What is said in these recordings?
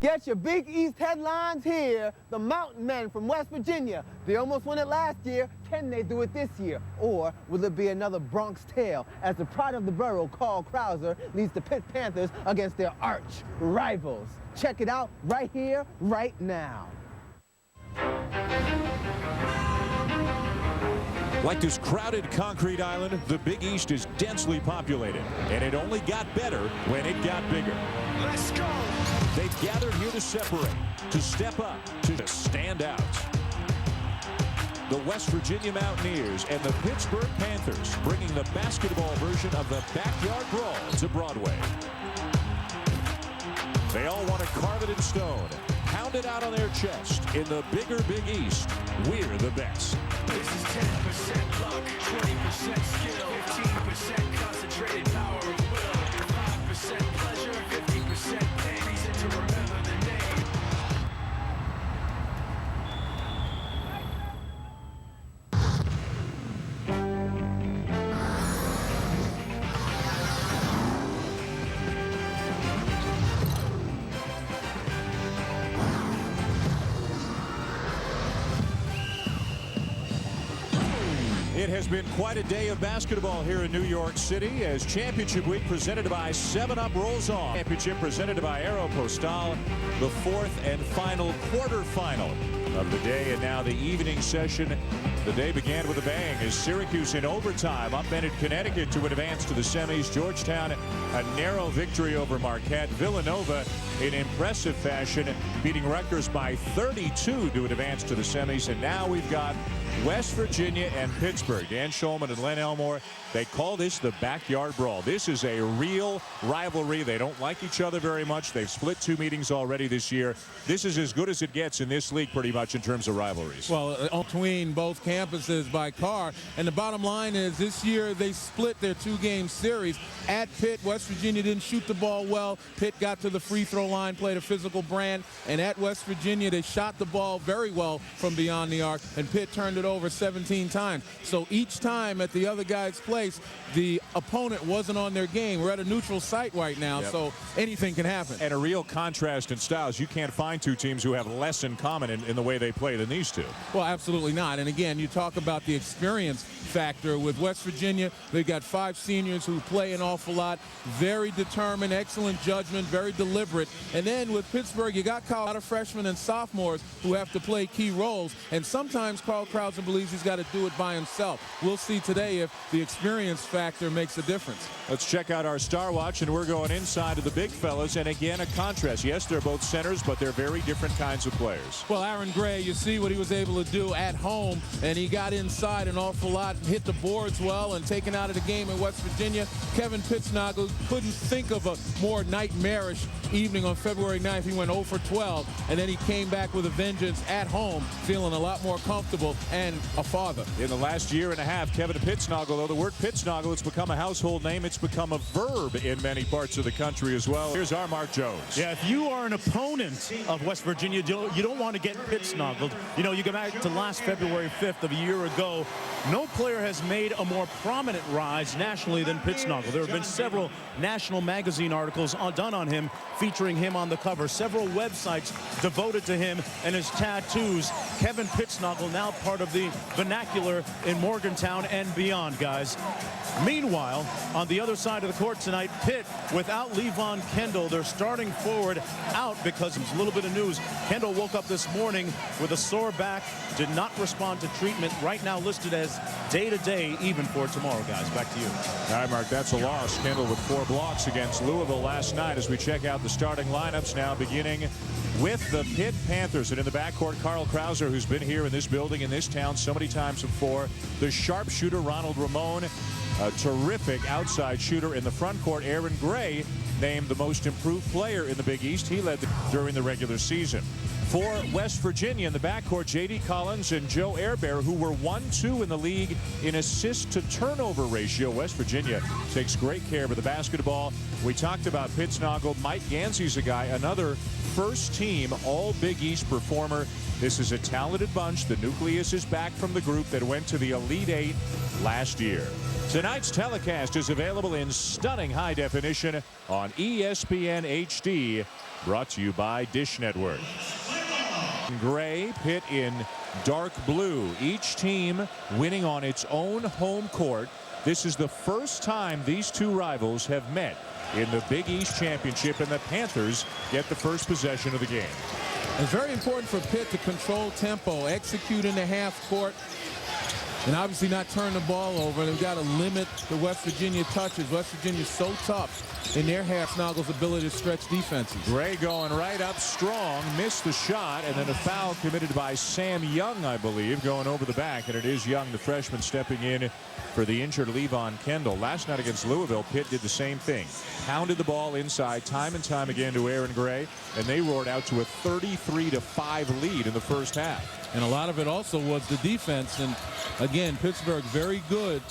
Get your Big East headlines here. The Mountain Men from West Virginia. They almost won it last year. Can they do it this year? Or will it be another Bronx tale as the pride of the borough, Carl Krauser, leads the Pitt Panthers against their arch rivals? Check it out right here, right now. Like this crowded concrete island, the Big East is densely populated, and it only got better when it got bigger. Let's go! They've gathered here to separate, to step up, to stand out. The West Virginia Mountaineers and the Pittsburgh Panthers bringing the basketball version of the backyard brawl to Broadway. They all want to carve it in stone, pound it out on their chest. In the bigger Big East, we're the best. This is 10% luck, 20% skill, 15% concentrated power of will, 5% pleasure, 50% pain. Reason to remember the name. It has been quite a day of basketball here in New York City as Championship Week presented by 7-Up rolls on. Championship presented by Aeropostale, the fourth and final quarterfinal of the day, and now the evening session. The day began with a bang as Syracuse in overtime upended Connecticut to advance to the semis. Georgetown a narrow victory over Marquette. Villanova in impressive fashion beating Rutgers by 32 to advance to the semis. And now we've got West Virginia and Pittsburgh. Dan Shulman and Len Elmore, they call this the backyard brawl. This is a real rivalry. They don't like each other very much. They've split 2 meetings already this year. This is as good as it gets in this league pretty much in terms of rivalries. Well, between both campuses by car. And the bottom line is this year they split their 2-game series. At Pitt, West Virginia didn't shoot the ball well. Pitt got to the free throw line, played a physical brand. And at West Virginia, they shot the ball very well from beyond the arc. And Pitt turned it over 17 times. So each time at the other guy's place, the opponent wasn't on their game. We're at a neutral site right now, so anything can happen. And a real contrast in styles. You can't find 2 teams who have less in common in the way they play than these 2. Well, absolutely not. And again, you talk about the experience factor with West Virginia. They got 5 seniors who play an awful lot, very determined, excellent judgment, very deliberate. And then with Pittsburgh, you got a lot of freshmen and sophomores who have to play key roles. And sometimes Carl Krauser believes he's got to do it by himself. We'll see today if the experience factor makes a difference. Let's check out our Star Watch, and we're going inside of the big fellas. And again, a contrast. Yes, they're both centers, but they're very different kinds of players. Well, Aaron Gray, you see what he was able to do at home, and he got inside an awful lot and hit the boards well and taken out of the game in West Virginia. Kevin Pittsnagel couldn't think of a more nightmarish evening on February 9th. He went 0 for 12, and then he came back with a vengeance at home, feeling a lot more comfortable and a father. In the last year and a half, Kevin Pittsnagel, though the word Pittsnagel has become a household name, it's become a verb in many parts of the country as well. Here's our Mark Jones. Yeah, if you are an opponent of West Virginia, you don't want to get Pittsnageled. You know, you go back to last February 5th of a year ago. No player has made a more prominent rise nationally than Pittsnagel. There have been several national magazine articles done on him, featuring him on the cover. Several websites devoted to him and his tattoos. Kevin Pittsnagel now part of the vernacular in Morgantown and beyond, guys. Meanwhile, on the other side of the court tonight, Pitt without Levon Kendall, their starting forward out because of a little bit of news. Kendall woke up this morning with a sore back, did not respond to treatment. Right now listed as day-to-day, even for tomorrow, guys. Back to you. All right, Mark, that's a loss. Kendall with 4 blocks against Louisville last night as we check out the starting lineups now, beginning with the Pitt Panthers. And in the backcourt, Carl Krauser, who's been here in this building, in this town so many times before. The sharpshooter, Ronald Ramon. A terrific outside shooter in the front court. Aaron Gray named the most improved player in the Big East. He led during the regular season. For West Virginia in the backcourt, J.D. Collins and Joe Airbear, who were 1-2 in the league in assist-to-turnover ratio. West Virginia takes great care of the basketball. We talked about Pittsnagel. Mike Gansey's a guy, another first-team All-Big East performer. This is a talented bunch. The nucleus is back from the group that went to the Elite Eight last year. Tonight's telecast is available in stunning high definition on ESPN HD, brought to you by Dish Network. Gray, Pitt in dark blue. Each team winning on its own home court. This is the first time these two rivals have met in the Big East Championship, and the Panthers get the first possession of the game. It's very important for Pitt to control tempo, execute in the half court, and obviously not turn the ball over. They've got to limit the West Virginia touches. West Virginia's so tough in their half snoggle's ability to stretch defenses. Gray going right up strong, missed the shot, and then a foul committed by Sam Young, I believe, going over the back, and it is Young, the freshman, stepping in for the injured Levon Kendall. Last night against Louisville, Pitt did the same thing. Pounded the ball inside time and time again to Aaron Gray, and they roared out to a 33-5 lead in the first half. And a lot of it also was the defense. And again, Pittsburgh very good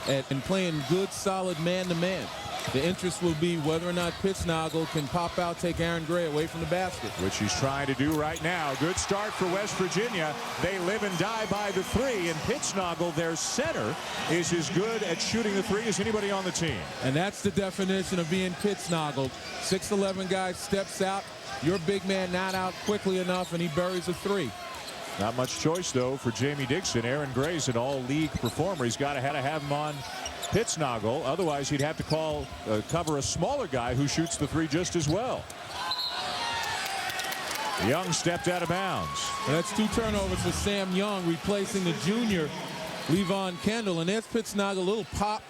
at playing good, solid man-to-man. The interest will be whether or not Pittsnoggle can pop out, take Aaron Gray away from the basket. Which he's trying to do right now. Good start for West Virginia. They live and die by the three, and Pittsnoggle, their center, is as good at shooting the three as anybody on the team. And that's the definition of being Pittsnoggled. 6'11" guy steps out. Your big man not out quickly enough, and he buries a three. Not much choice, though, for Jamie Dixon. Aaron Gray's an all-league performer. He's got to have him on Pittsnoggle. Otherwise, he'd have to cover a smaller guy who shoots the three just as well. Young stepped out of bounds. And that's 2 turnovers for Sam Young, replacing the junior Levon Kendall. And there's Pittsnoggle, a little pop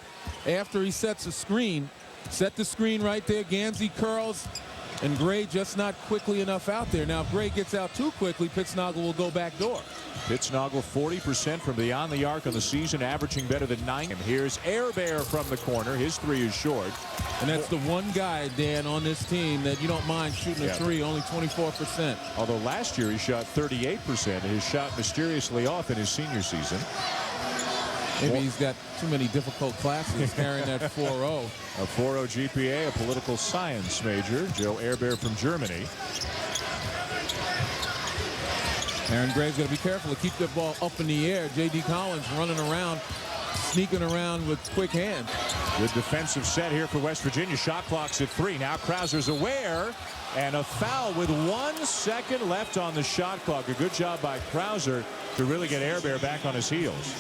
after he sets a screen. Set the screen right there. Gansey curls. And Gray just not quickly enough out there. Now, if Gray gets out too quickly, Pittsnoggle will go back door. Pittsnoggle 40% from beyond the arc on the season, averaging better than 9. And here's Airbear from the corner. His three is short. And that's the one guy, Dan, on this team that you don't mind shooting a three, only 24%. Although last year he shot 38%. And his shot mysteriously off in his senior season. Maybe he's got too many difficult classes carrying that 4.0. A 4.0 GPA, a political science major. Joe Airbear from Germany. Aaron Gray's got to be careful to keep the ball up in the air. J.D. Collins running around, sneaking around with quick hands. Good defensive set here for West Virginia. Shot clock's at 3. Now Krauser's aware. And a foul with 1 second left on the shot clock. A good job by Krauser to really get Airbear back on his heels.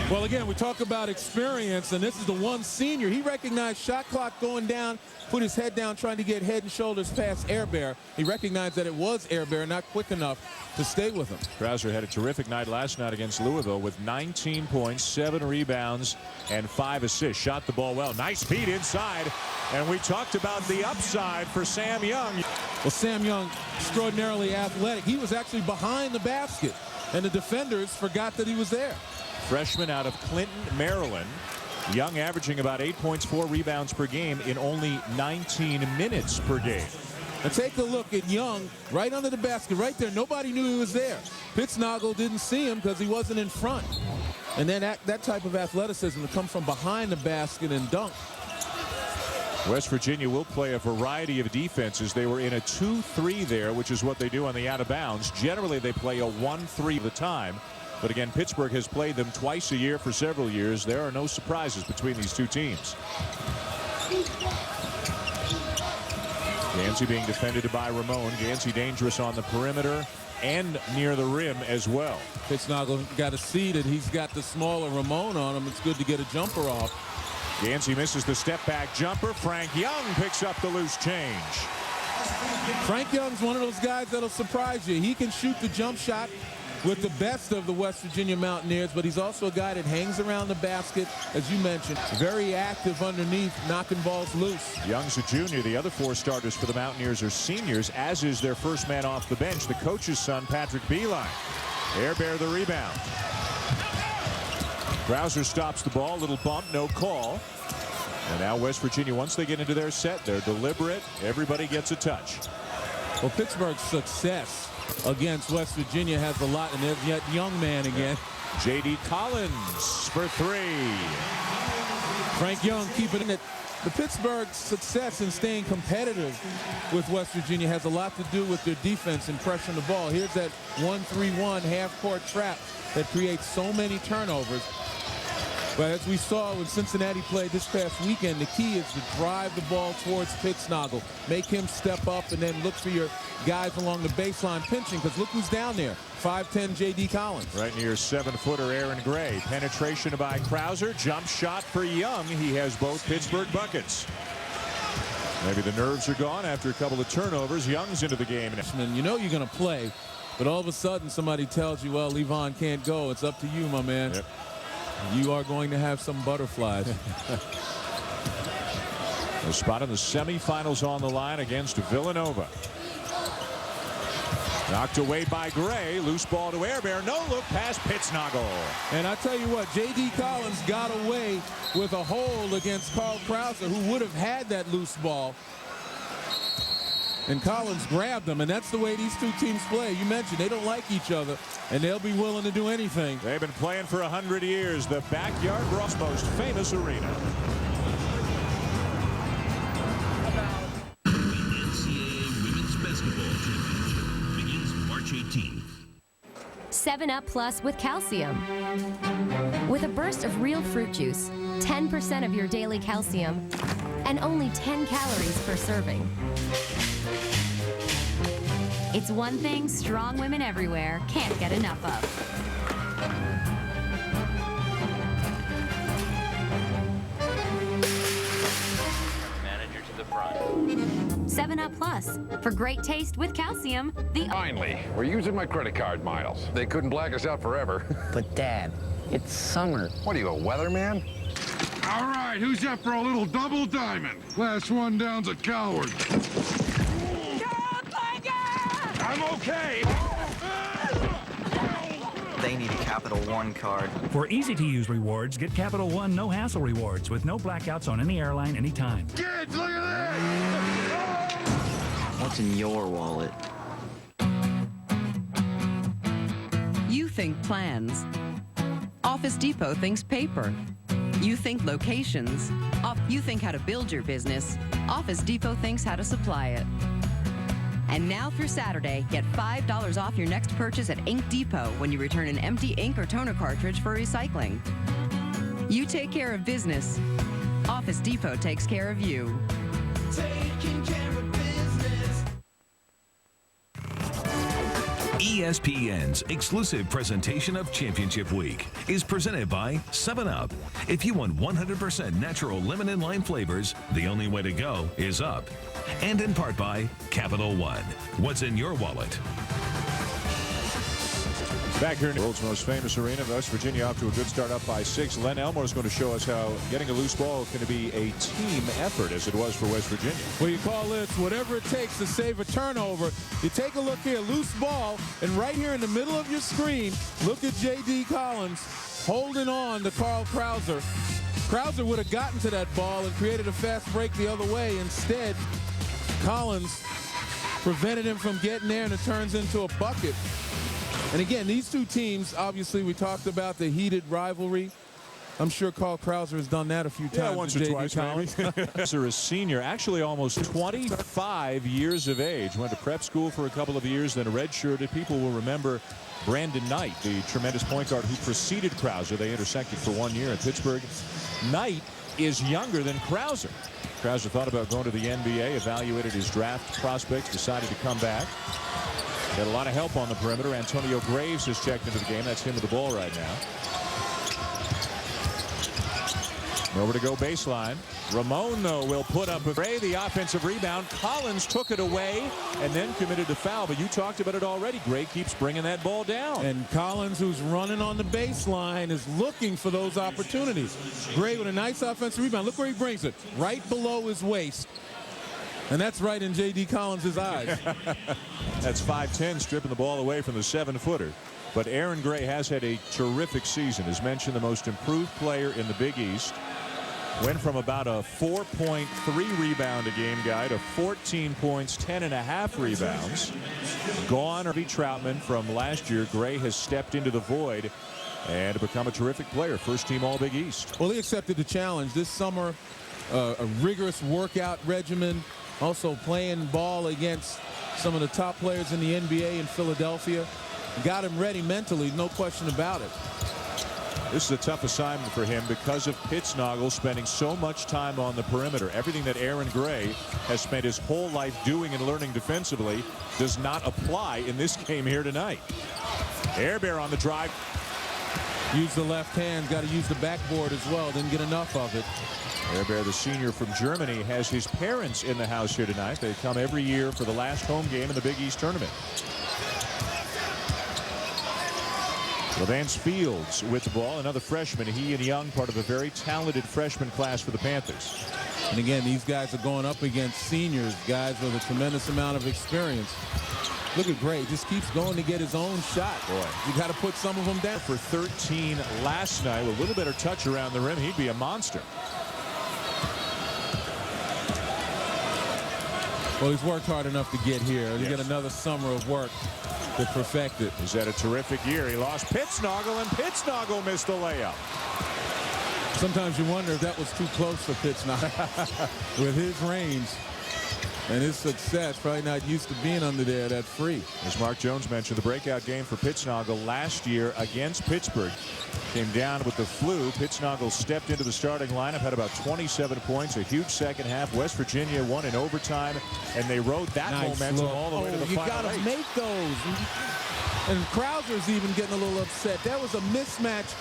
Well, again, we talk about experience, and this is the one senior. He recognized shot clock going down, put his head down, trying to get head and shoulders past Airbear. He recognized that it was Airbear, not quick enough to stay with him. Krauser had a terrific night last night against Louisville with 19 points, 7 rebounds, and 5 assists. Shot the ball well. Nice feed inside. And we talked about the upside for Sam Young. Well, Sam Young, extraordinarily athletic. He was actually behind the basket, and the defenders forgot that he was there. Freshman out of Clinton, Maryland. Young averaging about 8 points, 4 rebounds per game in only 19 minutes per game. And take a look at Young right under the basket, right there. Nobody knew he was there. Pittsnoggle didn't see him because he wasn't in front. And then that type of athleticism to come from behind the basket and dunk. West Virginia will play a variety of defenses. They were in a 2-3 there, which is what they do on the out of bounds. Generally, they play a 1-3 at the time. But again, Pittsburgh has played them twice a year for several years. There are no surprises between these two teams. Gansey being defended by Ramon. Gansey dangerous on the perimeter and near the rim as well. Pittsnoggle got to see that he's got the smaller Ramon on him. It's good to get a jumper off. Gansey misses the step back jumper. Frank Young picks up the loose change. Frank Young's one of those guys that'll surprise you. He can shoot the jump shot with the best of the West Virginia Mountaineers, but he's also a guy that hangs around the basket, as you mentioned, very active underneath, knocking balls loose. Young's a junior. The other 4 starters for the Mountaineers are seniors, as is their first man off the bench, the coach's son, Patrick Beeline. Airbear the rebound. Krauser stops the ball, little bump, no call. And now West Virginia, once they get into their set, they're deliberate. Everybody gets a touch. Well, Pittsburgh's success against West Virginia has a lot, and there's yet young man again. J.D. Collins for 3. Frank Young keeping it the Pittsburgh's success in staying competitive with West Virginia has a lot to do with their defense and pressuring the ball. Here's that 1-3-1 half-court trap that creates so many turnovers. But as we saw when Cincinnati played this past weekend, the key is to drive the ball towards Pittsnogle. Make him step up and then look for your guys along the baseline pinching, because look who's down there. 5'10" J.D. Collins. Right near 7-footer Aaron Gray. Penetration by Krauser. Jump shot for Young. He has both Pittsburgh buckets. Maybe the nerves are gone after a couple of turnovers. Young's into the game. You know you're going to play, but all of a sudden somebody tells you, well, Levon can't go. It's up to you, my man. Yep. You are going to have some butterflies. A spot in the semifinals on the line against Villanova. Knocked away by Gray. Loose ball to Airbear. No look past Pittsnogle. And I tell you what, J.D. Collins got away with a hold against Carl Krauser, who would have had that loose ball. And Collins grabbed them, and that's the way these two teams play. You mentioned they don't like each other, and they'll be willing to do anything. They've been playing for 100 years. The backyard Ross' most famous arena. The NCAA Women's Basketball Championship begins March 18th. 7-Up Plus with calcium. With a burst of real fruit juice, 10% of your daily calcium, and only 10 calories per serving. It's one thing strong women everywhere can't get enough of. Manager to the front. 7-Up Plus, for great taste with calcium. Finally, we're using my credit card miles. They couldn't black us out forever. But Dad, it's summer. What are you, a weatherman? All right, who's up for a little double diamond? Last one down's a coward. I'm okay. They need a Capital One card. For easy-to-use rewards, get Capital One no-hassle rewards with no blackouts on any airline anytime. Kids, look at that! What's in your wallet? You think plans. Office Depot thinks paper. You think locations. You think how to build your business. Office Depot thinks how to supply it. And now through Saturday, get $5 off your next purchase at Ink Depot when you return an empty ink or toner cartridge for recycling. You take care of business. Office Depot takes care of you. Taking care of business. ESPN's exclusive presentation of Championship Week is presented by 7-Up. If you want 100% natural lemon and lime flavors, the only way to go is up. And in part by Capital One. What's in your wallet? Back here in the world's most famous arena, West Virginia off to a good start, up by 6. Len Elmore is going to show us how getting a loose ball is going to be a team effort, as it was for West Virginia. Well, you call this whatever it takes to save a turnover. You take a look here, loose ball, and right here in the middle of your screen, look at J.D. Collins holding on to Carl Krauser. Krauser would have gotten to that ball and created a fast break the other way. Instead, Collins prevented him from getting there, and it turns into a bucket. And again, these two teams, obviously, we talked about the heated rivalry. I'm sure Carl Krauser has done that a few times. Yeah, once or twice, Collins. Krauser is a senior, actually almost 25 years of age. Went to prep school for a couple of years, then redshirted. People will remember Brandon Knight, the tremendous point guard who preceded Krauser. They intersected for 1 year in Pittsburgh. Knight is younger than Krauser. Krauser thought about going to the NBA, evaluated his draft prospects, decided to come back. Got a lot of help on the perimeter. Antonio Graves has checked into the game. That's him with the ball right now. Over to go baseline. Ramon, though, will put up a Gray, the offensive rebound. Collins took it away and then committed a foul. But you talked about it already. Gray keeps bringing that ball down. And Collins, who's running on the baseline, is looking for those opportunities. Gray with a nice offensive rebound. Look where he brings it. Right below his waist. And that's right in J.D. Collins' eyes. That's 5'10", stripping the ball away from the 7-footer. But Aaron Gray has had a terrific season. As mentioned, the most improved player in the Big East. Went from about a 4.3 rebound a game guy to 14 points, 10.5 rebounds. Gone Irving Troutman from last year. Gray has stepped into the void and become a terrific player. First team All Big East. Well, he accepted the challenge. This summer, a rigorous workout regimen, also playing ball against some of the top players in the NBA in Philadelphia. Got him ready mentally, no question about it. This is a tough assignment for him because of Pittsnogle spending so much time on the perimeter. Everything that Aaron Gray has spent his whole life doing and learning defensively does not apply in this game here tonight. Airbear on the drive. Use the left hand, got to use the backboard as well. Didn't get enough of it. Airbear, the senior from Germany, has his parents in the house here tonight. They come every year for the last home game in the Big East tournament. Levance Fields with the ball, another freshman. He and Young, part of a very talented freshman class for the Panthers. And again, these guys are going up against seniors, guys with a tremendous amount of experience. Look at Gray, just keeps going to get his own shot. Boy, you got to put some of them down. For 13 last night, with a little better touch around the rim, he'd be a monster. Well, he's worked hard enough to get here. He got another summer of work to perfect it. He's had a terrific year. He lost Pittsnogle, and Pittsnogle missed the layup. Sometimes you wonder if that was too close for Pittsnogle. With his range and his success, probably not used to being under there that free. As Mark Jones mentioned, the breakout game for Pittsnogle last year against Pittsburgh came down with the flu. Pittsnogle stepped into the starting lineup, had about 27 points, a huge second half. West Virginia won in overtime, and they rode that momentum all the way to the final. You got to make those. And Krauser's even getting a little upset. That was a mismatch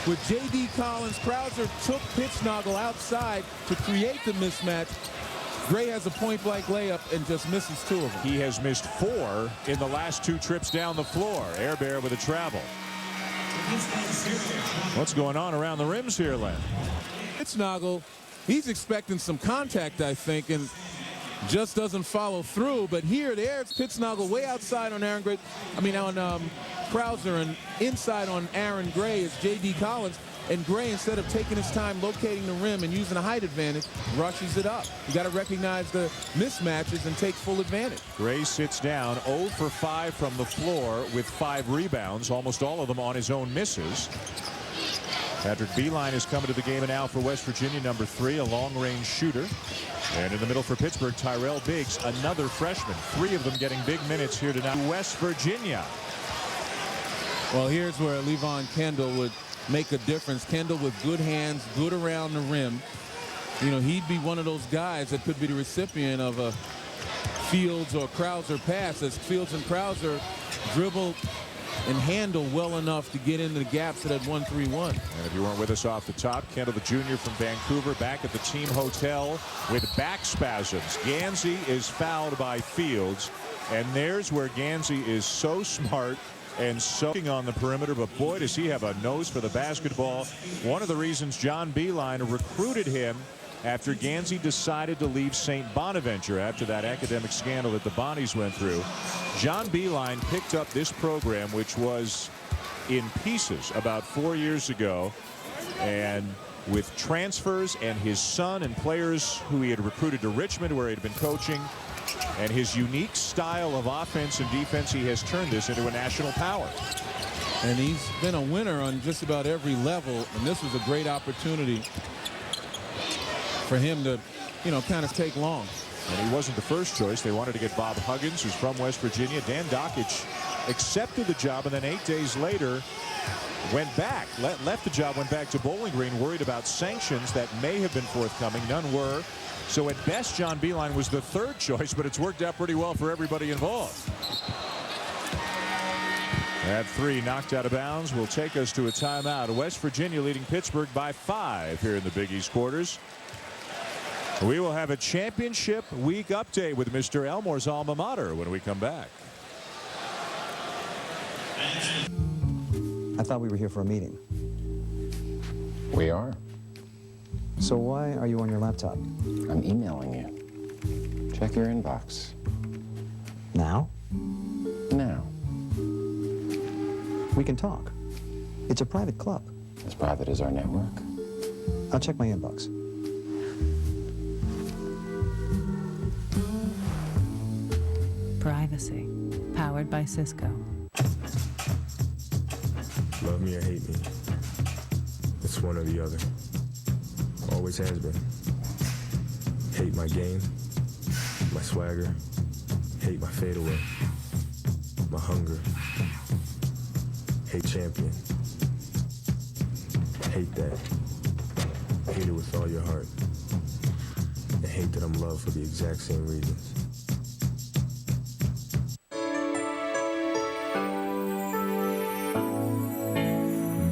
with J.D. Collins. Krauser took Pittsnogle outside to create the mismatch. Gray has a point-blank layup and just misses 2 of them. He has missed 4 in the last 2 trips down the floor. Airbear with a travel. What's going on around the rims here, Len? Pittsnogle, he's expecting some contact, I think, and just doesn't follow through. But here, there's Pittsnogle way outside on Aaron Gray. I mean, on Krauser, and inside on Aaron Gray is J.D. Collins. And Gray, instead of taking his time locating the rim and using a height advantage, rushes it up. You got to recognize the mismatches and take full advantage. Gray sits down 0 for 5 from the floor with 5 rebounds, almost all of them on his own misses. Patrick Beeline is coming to the game now for West Virginia, number 3, a long-range shooter. And in the middle for Pittsburgh, Tyrell Biggs, another freshman. 3 of them getting big minutes here tonight. West Virginia. Well, here's where Levon Kendall would make a difference. Kendall with good hands, good around the rim. You know, he'd be one of those guys that could be the recipient of a Fields or Krauser pass, as Fields and Krauser dribble and handle well enough to get into the gaps at that 1-3-1. And if you weren't with us off the top, Kendall the junior from Vancouver back at the team hotel with back spasms. Gansey is fouled by Fields, and there's where Gansey is so smart and soaking on the perimeter, but boy, does he have a nose for the basketball. One of the reasons John Beeline recruited him after Gansey decided to leave St. Bonaventure after that academic scandal that the Bonnies went through. John Beeline picked up this program, which was in pieces about 4 years ago, and with transfers and his son and players who he had recruited to Richmond, where he had been coaching, and his unique style of offense and defense, he has turned this into a national power. And he's been a winner on just about every level, and this was a great opportunity for him to, you know, kind of take long. And he wasn't the first choice. They wanted to get Bob Huggins, who's from West Virginia. Dan Dockich accepted the job, and then 8 days later went back, left the job, went back to Bowling Green, worried about sanctions that may have been forthcoming. None were. So at best, John Beeline was the 3rd choice, but it's worked out pretty well for everybody involved. That 3 knocked out of bounds will take us to a timeout. West Virginia leading Pittsburgh by 5 here in the Big East quarters. We will have a championship week update with Mr. Elmore's alma mater when we come back. I thought we were here for a meeting. We are. So why are you on your laptop? I'm emailing you. Check your inbox. Now? Now. We can talk. It's a private club. As private as our network. I'll check my inbox. Privacy. Powered by Cisco. Love me or hate me. It's one or the other. Always has been. Hate my game, my swagger, hate my fadeaway, my hunger, hate champion, hate that, hate it with all your heart, and hate that I'm loved for the exact same reasons.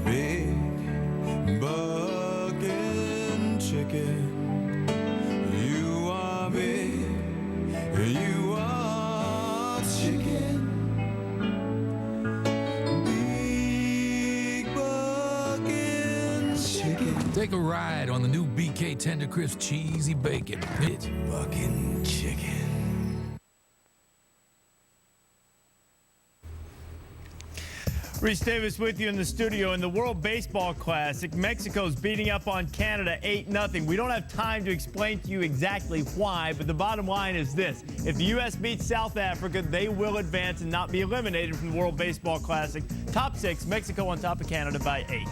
Big bucking chicken. You are big. You are chicken. Big bucking chicken. Take a ride on the new BK Tender Crisp Cheesy Bacon. Pitt. Bucking chicken. Reese Davis with you in the studio. In the World Baseball Classic, Mexico's beating up on Canada 8-0. We don't have time to explain to you exactly why, but the bottom line is this. If the U.S. beats South Africa, they will advance and not be eliminated from the World Baseball Classic. Top 6, Mexico on top of Canada by 8.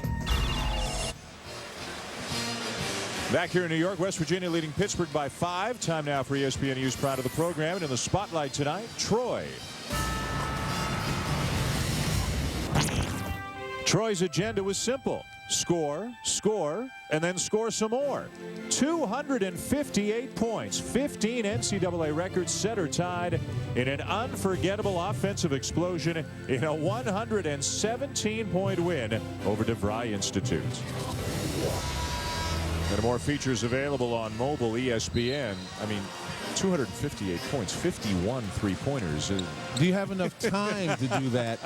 Back here in New York, West Virginia leading Pittsburgh by 5. Time now for ESPN News Proud of the program. And in the spotlight tonight, Troy. Troy's agenda was simple. Score, score, and then score some more. 258 points, 15 NCAA records set or tied in an unforgettable offensive explosion in a 117-point win over DeVry Institute. And more features available on mobile ESPN. I mean, 258 points, 51 three-pointers. Do you have enough time to do that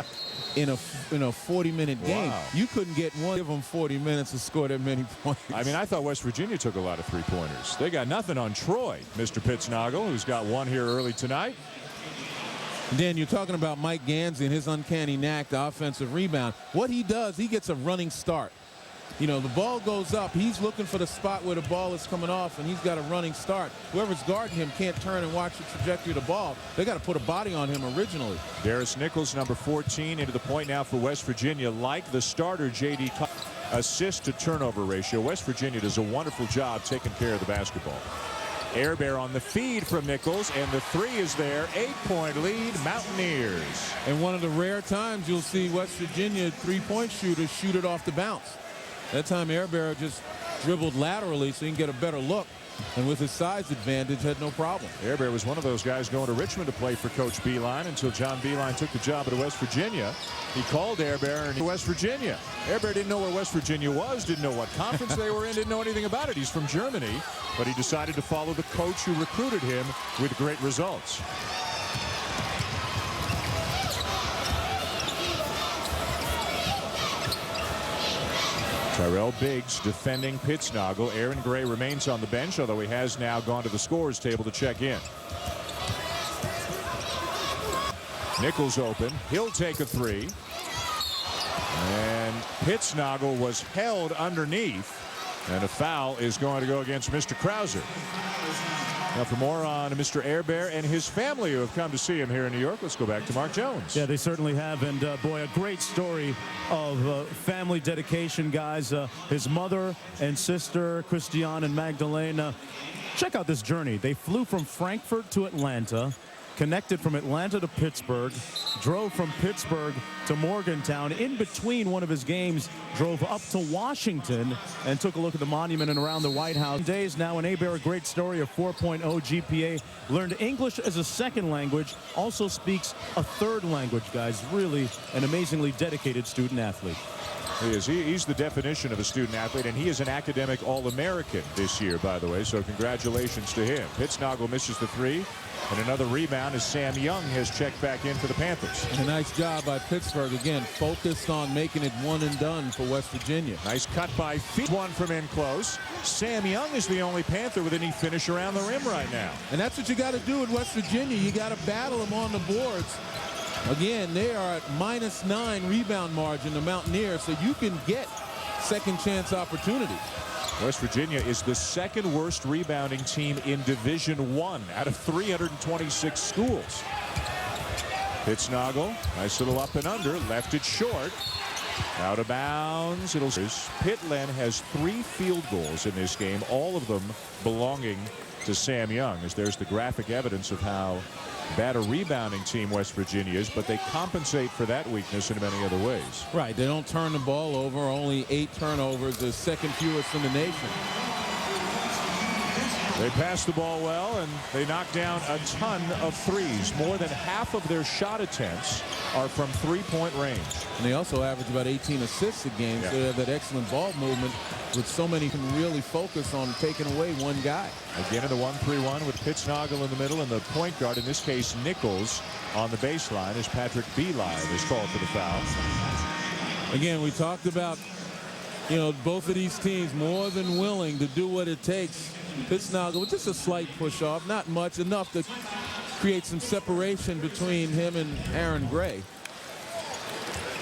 in a 40-minute game? Wow. You couldn't get one. Give them 40 minutes to score that many points. I mean, I thought West Virginia took a lot of three-pointers. They got nothing on Troy. Mr. Pittsnoggle, who's got one here early tonight. Dan, you're talking about Mike Gansey and his uncanny knack to offensive rebound. What he does, he gets a running start. You know, the ball goes up. He's looking for the spot where the ball is coming off, and he's got a running start. Whoever's guarding him can't turn and watch the trajectory of the ball. They got to put a body on him originally. Darius Nichols, number 14, into the point now for West Virginia. Like the starter, J.D. assist to turnover ratio. West Virginia does a wonderful job taking care of the basketball. Air Bear on the feed from Nichols, and the three is there. 8-point lead, Mountaineers. And one of the rare times you'll see West Virginia three-point shooters shoot it off the bounce. That time Air Bear just dribbled laterally so he can get a better look. And with his size advantage, had no problem. Air Bear was one of those guys going to Richmond to play for Coach Beeline until John Beeline took the job at West Virginia. He called Air Bear in West Virginia. Air Bear didn't know where West Virginia was, didn't know what conference they were in, didn't know anything about it. He's from Germany, but he decided to follow the coach who recruited him with great results. Tyrell Biggs defending Pittsnoggle. Aaron Gray remains on the bench, although he has now gone to the scorer's table to check in. Nichols open. He'll take a three. And Pittsnoggle was held underneath. And a foul is going to go against Mr. Krauser. Now for more on Mr. Air Bear and his family who have come to see him here in New York, let's go back to Mark Jones. Yeah, they certainly have. And boy, a great story of family dedication, guys. His mother and sister, Christiane and Magdalena. Check out this journey. They flew from Frankfurt to Atlanta, connected from Atlanta to Pittsburgh, drove from Pittsburgh to Morgantown. In between one of his games, drove up to Washington and took a look at the monument and around the White House. Days now, and Abear, a great story of 4.0 GPA. Learned English as a second language, also speaks a third language, guys. Really an amazingly dedicated student athlete. He is. He's the definition of a student athlete, and he is an academic All-American this year, by the way, so congratulations to him. Pittsnoggle misses the three, and another rebound as Sam Young has checked back in for the Panthers. And a nice job by Pittsburgh, again, focused on making it one and done for West Virginia. Nice cut by feet. One from in close. Sam Young is the only Panther with any finish around the rim right now. And that's what you got to do in West Virginia. You got to battle them on the boards. Again, they are at -9 rebound margin, the Mountaineers, so you can get second chance opportunities. West Virginia is the second worst rebounding team in Division I out of 326 schools. Pittsnoggle, nice little up and under, left it short. Out of bounds. Pitland has 3 field goals in this game, all of them belonging to Sam Young, as there's the graphic evidence of how bad a rebounding team West Virginia is, but they compensate for that weakness in many other ways. Right. They don't turn the ball over. Only 8 turnovers, the second fewest in the nation. They pass the ball well, and they knock down a ton of threes. More than half of their shot attempts are from three-point range. And they also average about 18 assists a game, so they have that excellent ball movement, with so many can really focus on taking away one guy. Again in the 1-3-1 with Pittsnoggle in the middle, and the point guard, in this case Nichols, on the baseline as Patrick Beeline is called for the foul. Again, we talked about, you know, both of these teams more than willing to do what it takes. Pittsnoggle with just a slight push off, not much, enough to create some separation between him and Aaron Gray.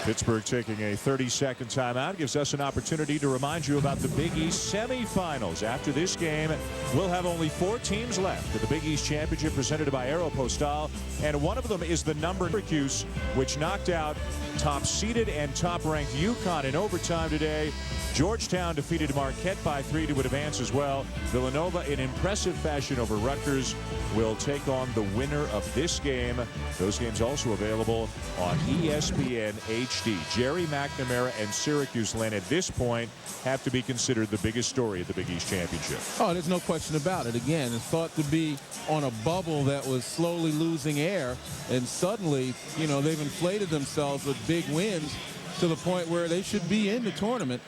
Pittsburgh taking a 30-second timeout gives us an opportunity to remind you about the Big East semifinals. After this game, we'll have only 4 teams left at the Big East Championship presented by Aeropostale, and one of them is the number Syracuse, which knocked out top-seeded and top-ranked UConn in overtime today. Georgetown defeated Marquette by 3 to advance as well. Villanova, in impressive fashion over Rutgers, will take on the winner of this game. Those games also available on ESPN HD. Jerry McNamara and Syracuse, Len, at this point have to be considered the biggest story at the Big East Championship. Oh, there's no question about it. Again, it's thought to be on a bubble that was slowly losing air, and suddenly, you know, they've inflated themselves with big wins to the point where they should be in the tournament.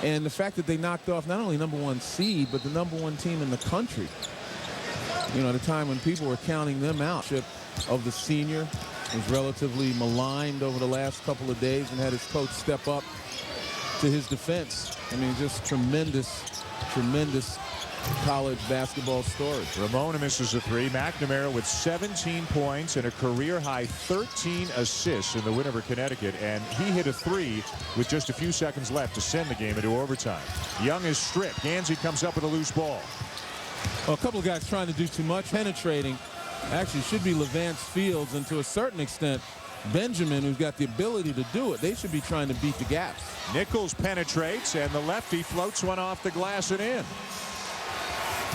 And the fact that they knocked off not only #1 seed, but the #1 team in the country. You know, at a time when people were counting them out, of the senior was relatively maligned over the last couple of days, and had his coach step up to his defense. I mean, just tremendous, tremendous college basketball story. Ramona misses a 3. McNamara with 17 points and a career-high 13 assists in the win over Connecticut, and he hit a 3 with just a few seconds left to send the game into overtime. Young is stripped. Gansey comes up with a loose ball. Well, a couple of guys trying to do too much. Penetrating actually should be Levance Fields, and to a certain extent Benjamin, who's got the ability to do it. They should be trying to beat the gaps. Nichols penetrates, and the lefty floats one off the glass and in.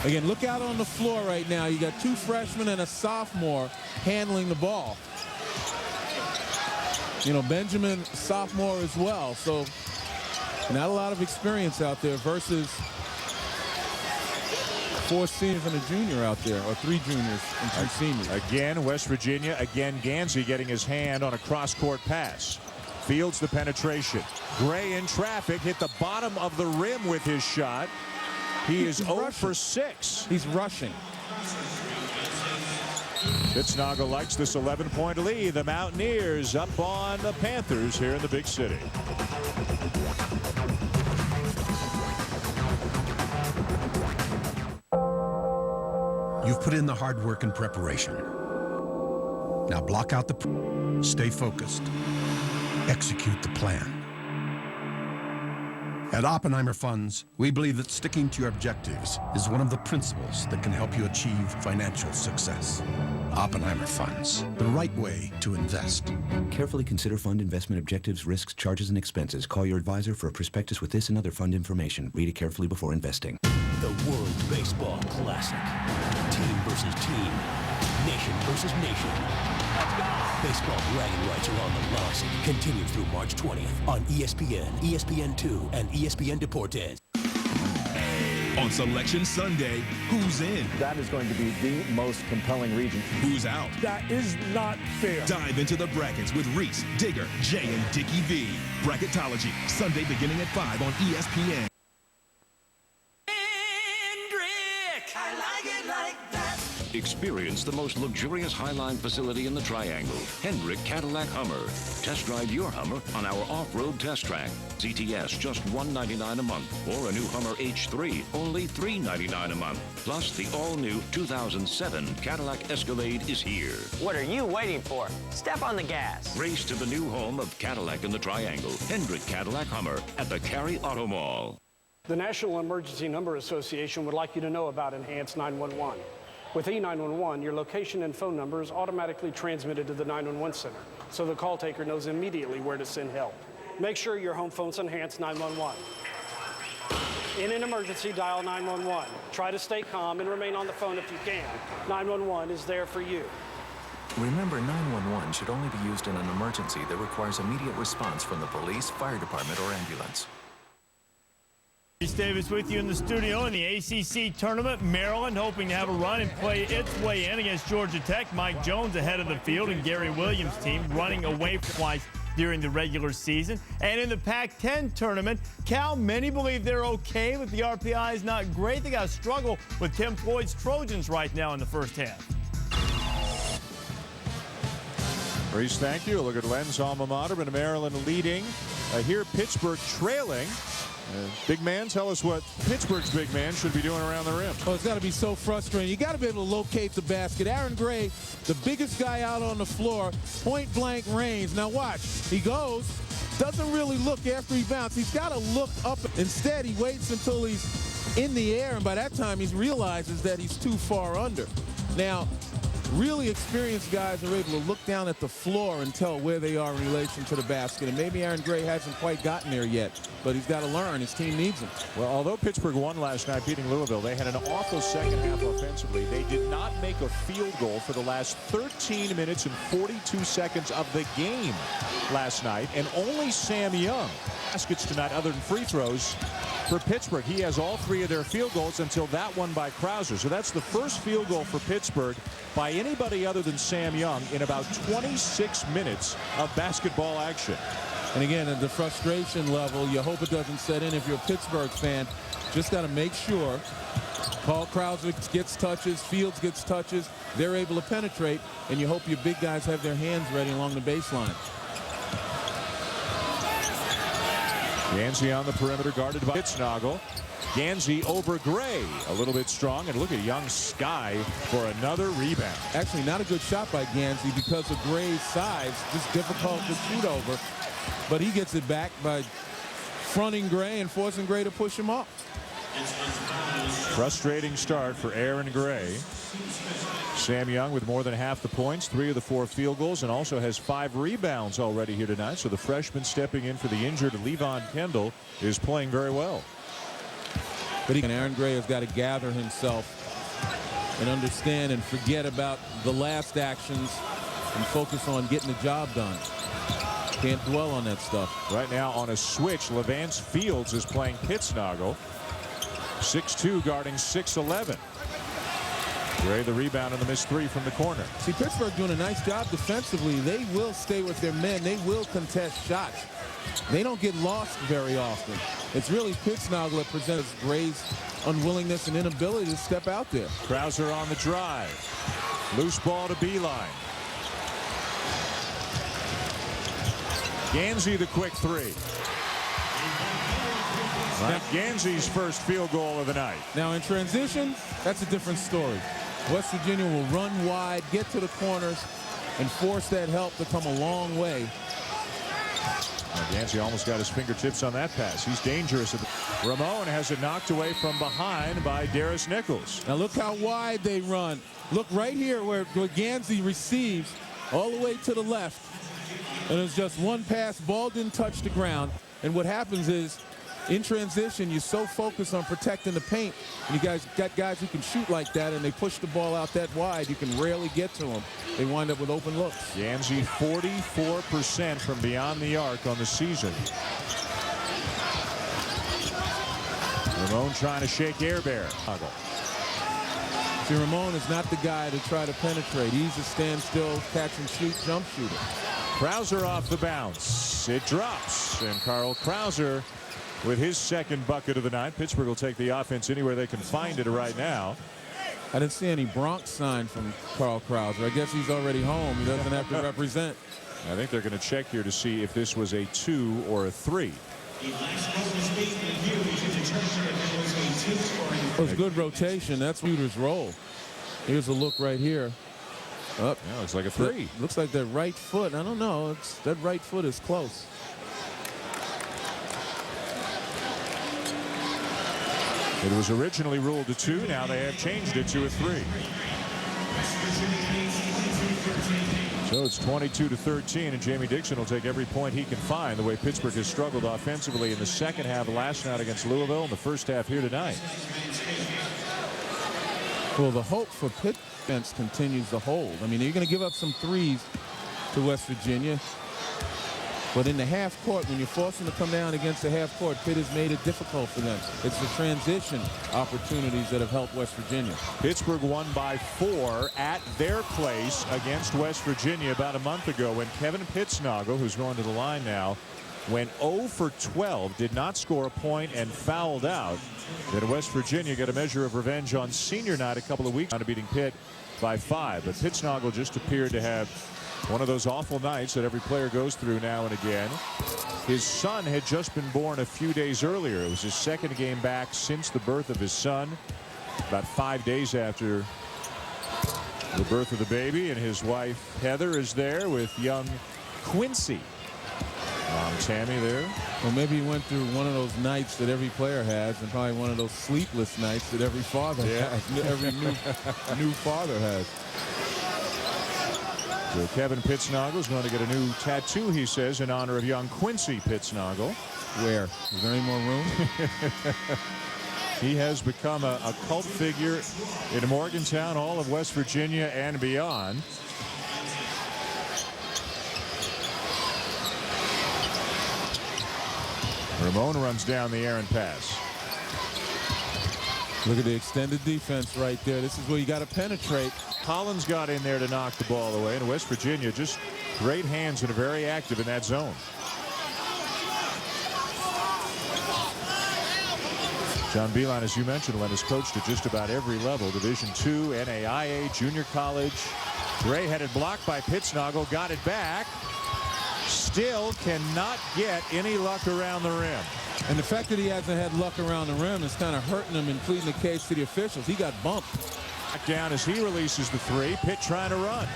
Again, look out on the floor right now. You got 2 freshmen and a sophomore handling the ball. You know, Benjamin, sophomore as well. So not a lot of experience out there versus 4 seniors and a junior out there, or 3 juniors and 2 seniors. Again, West Virginia. Again, Gansey getting his hand on a cross-court pass. Fields the penetration. Gray in traffic, hit the bottom of the rim with his shot. He is 0 for 6. He's rushing. Pittsnoggle likes this 11-point lead. The Mountaineers up on the Panthers here in the big city. You've put in the hard work and preparation. Now block out the stay focused. Execute the plan. At Oppenheimer Funds, we believe that sticking to your objectives is one of the principles that can help you achieve financial success. Oppenheimer Funds, the right way to invest. Carefully consider fund investment objectives, risks, charges, and expenses. Call your advisor for a prospectus with this and other fund information. Read it carefully before investing. The World Baseball Classic. Team versus team. Nation versus nation. Let's go! Baseball bragging rights are on the line. Continues through March 20th on ESPN, ESPN2, and ESPN Deportes. On Selection Sunday, who's in? That is going to be the most compelling region. Who's out? That is not fair. Dive into the brackets with Reese, Digger, Jay, and Dickie V. Bracketology, Sunday beginning at 5 on ESPN. Experience the most luxurious Highline facility in the Triangle, Hendrick Cadillac Hummer. Test drive your Hummer on our off-road test track. CTS just $199 a month, or a new Hummer H3 only $399 a month. Plus, the all-new 2007 Cadillac Escalade is here. What are you waiting for? Step on the gas. Race to the new home of Cadillac in the Triangle, Hendrick Cadillac Hummer at the Cary Auto Mall. The National Emergency Number Association would like you to know about Enhanced 911. With E911, your location and phone number is automatically transmitted to the 911 center, so the call taker knows immediately where to send help. Make sure your home phone's Enhanced 911. In an emergency, dial 911. Try to stay calm and remain on the phone if you can. 911 is there for you. Remember, 911 should only be used in an emergency that requires immediate response from the police, fire department, or ambulance. Reese Davis with you in the studio in the ACC tournament. Maryland hoping to have a run and play its way in against Georgia Tech. Mike Jones ahead of the field and Gary Williams' team running away twice during the regular season. And in the Pac-10 tournament, Cal, many believe they're okay, but the RPI is not great. They got to struggle with Tim Floyd's Trojans right now in the first half. Reese, thank you. Look at Len's alma mater, but Maryland leading. Here, Pittsburgh trailing. Big man, tell us what Pittsburgh's big man should be doing around the rim. Oh, it's got to be so frustrating. You got to be able to locate the basket. Aaron Gray, the biggest guy out on the floor, point blank range. Now watch, he goes, doesn't really look after he bounces. He's got to look up. Instead, he waits until he's in the air, and by that time, he realizes that he's too far under. Now, really experienced guys are able to look down at the floor and tell where they are in relation to the basket. And maybe Aaron Gray hasn't quite gotten there yet, but he's got to learn. His team needs him. Well, although Pittsburgh won last night beating Louisville, they had an awful second half offensively. They did not make a field goal for the last 13 minutes and 42 seconds of the game last night. And only Sam Young baskets tonight other than free throws for Pittsburgh. He has all three of their field goals until that one by Krauser. So that's the first field goal for Pittsburgh by anybody other than Sam Young in about 26 minutes of basketball action. And again, at the frustration level, you hope it doesn't set in if you're a Pittsburgh fan. Just got to make sure Paul Krauser gets touches, Fields gets touches, they're able to penetrate, and you hope your big guys have their hands ready along the baseline. Gansey on the perimeter, guarded by Pittsnoggle. Gansey over Gray, a little bit strong, and look at Young Sky for another rebound. Actually, not a good shot by Gansey because of Gray's size, just difficult to shoot over. But he gets it back by fronting Gray and forcing Gray to push him off. Frustrating start for Aaron Gray. Sam Young with more than half the points, 3 of the 4 field goals, and also has 5 rebounds already here tonight. So the freshman stepping in for the injured Levon Kendall is playing very well. But Aaron Gray has got to gather himself and understand and forget about the last actions and focus on getting the job done. Can't dwell on that stuff. Right now on a switch, Levance Fields is playing Pittsnoggle. 6'2", guarding 6'11". Gray the rebound and the missed 3 from the corner. See, Pittsburgh doing a nice job defensively. They will stay with their men. They will contest shots. They don't get lost very often. It's really Pittsnoggle that presents Gray's unwillingness and inability to step out there. Krauser on the drive. Loose ball to Beeline. Gansey the quick 3. Right. Gansey's first field goal of the night. Now in transition, that's a different story. West Virginia will run wide, get to the corners, and force that help to come a long way. Gansey almost got his fingertips on that pass. He's dangerous. Ramon has it knocked away from behind by Darius Nichols. Now look how wide they run. Look right here where Gansey receives all the way to the left. And it's just one pass, ball didn't touch the ground. And what happens is, in transition, you're so focused on protecting the paint, and you guys got guys who can shoot like that, and they push the ball out that wide. You can rarely get to them. They wind up with open looks. Gansey 44% from beyond the arc on the season. Ramon trying to shake Airbear. See, Ramon is not the guy to try to penetrate. He's a standstill, catch and shoot, jump shooter. Krauser off the bounce. It drops, and Carl Krauser with his second bucket of the night. Pittsburgh will take the offense anywhere they can find it right now. I didn't see any Bronx sign from Carl Krauser. I guess he's already home. He doesn't have to represent. I think they're going to check here to see if this was a 2 or a 3. It was good rotation. That's Shooter's role. Here's a look right here. Up. Yeah, looks like a 3. Looks like that right foot. I don't know. That right foot is close. It was originally ruled a 2. Now they have changed it to a 3. So it's 22-13, and Jamie Dixon will take every point he can find. The way Pittsburgh has struggled offensively in the second half of last night against Louisville, and the first half here tonight. Well, the hope for Pitt defense continues to hold. I mean, you're going to give up some threes to West Virginia. But in the half court, when you're forcing them to come down against the half court, Pitt has made it difficult for them. It's the transition opportunities that have helped West Virginia. Pittsburgh won by 4 at their place against West Virginia about a month ago when Kevin Pittsnogle, who's going to the line now, went 0 for 12, did not score a point, and fouled out. Then West Virginia got a measure of revenge on senior night a couple of weeks on beating Pitt by 5. But Pittsnogle just appeared to have one of those awful nights that every player goes through now and again. His son had just been born a few days earlier. It was his second game back since the birth of his son, about 5 days after the birth of the baby. And his wife Heather is there with young Quincy. Mom Tammy there. Well, maybe he went through one of those nights that every player has, and probably one of those sleepless nights that every father has, every new father has. So Kevin Pittsnogle is going to get a new tattoo, he says, in honor of young Quincy Pittsnogle. Where? Is there any more room? He has become a cult figure in Morgantown, all of West Virginia, and beyond. Ramon runs down the errant pass. Look at the extended defense right there. This is where you got to penetrate. Collins got in there to knock the ball away, and West Virginia just great hands and are very active in that zone. John Beilein, as you mentioned, Len, has coached at just about every level. Division II, NAIA, junior college. Gray had it blocked by Pittsnogle, got it back. Still cannot get any luck around the rim. And the fact that he hasn't had luck around the rim is kind of hurting him and pleading the case to the officials. He got bumped. Back down as he releases the three. Pitt trying to run.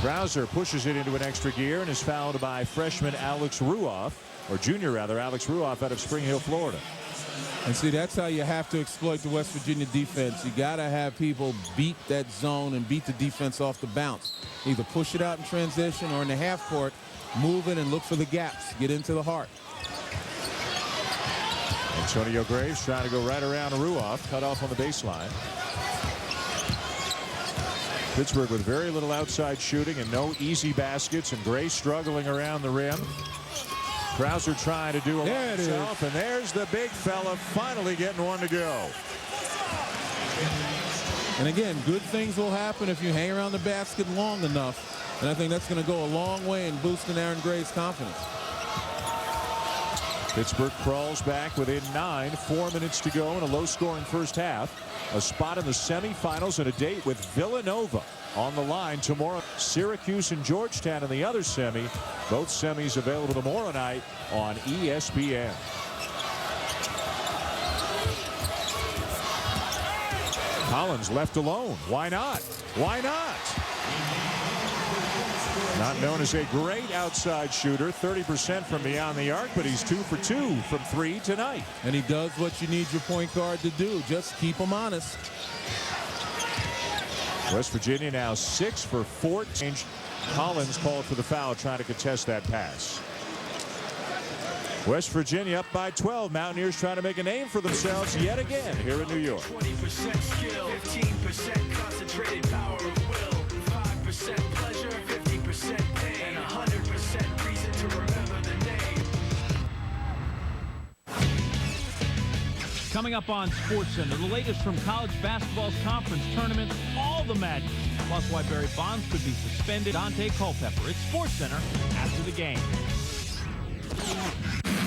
Krauser pushes it into an extra gear and is fouled by freshman Alex Ruoff, or junior rather, Alex Ruoff out of Spring Hill, Florida. And see, that's how you have to exploit the West Virginia defense. You got to have people beat that zone and beat the defense off the bounce. Either push it out in transition or in the half court, move it and look for the gaps. Get into the heart. Antonio Graves trying to go right around Ruoff, cut off on the baseline. Pittsburgh with very little outside shooting and no easy baskets, and Gray struggling around the rim. Krauser trying to do it himself, and there's the big fella finally getting one to go. And again, good things will happen if you hang around the basket long enough. And I think that's going to go a long way in boosting Aaron Gray's confidence. Pittsburgh crawls back within 9, 4 minutes to go in a low-scoring first half. A spot in the semifinals and a date with Villanova on the line tomorrow. Syracuse and Georgetown in the other semi. Both semis available tomorrow night on ESPN. Collins left alone. Why not? Why not? Not known as a great outside shooter, 30% from beyond the arc, but he's 2 for 2 from 3 tonight. And he does what you need your point guard to do. Just keep him honest. West Virginia now 6 for 14. Collins called for the foul, trying to contest that pass. West Virginia up by 12. Mountaineers trying to make a name for themselves yet again here in New York. 20% skill, 15% concentrated power of will, 5% pleasure, 50% pain, and 100% reason to remember the name. Coming up on SportsCenter, the latest from college basketball's conference tournament, all the madness, plus why Barry Bonds could be suspended. Dante Culpepper. It's SportsCenter after the game.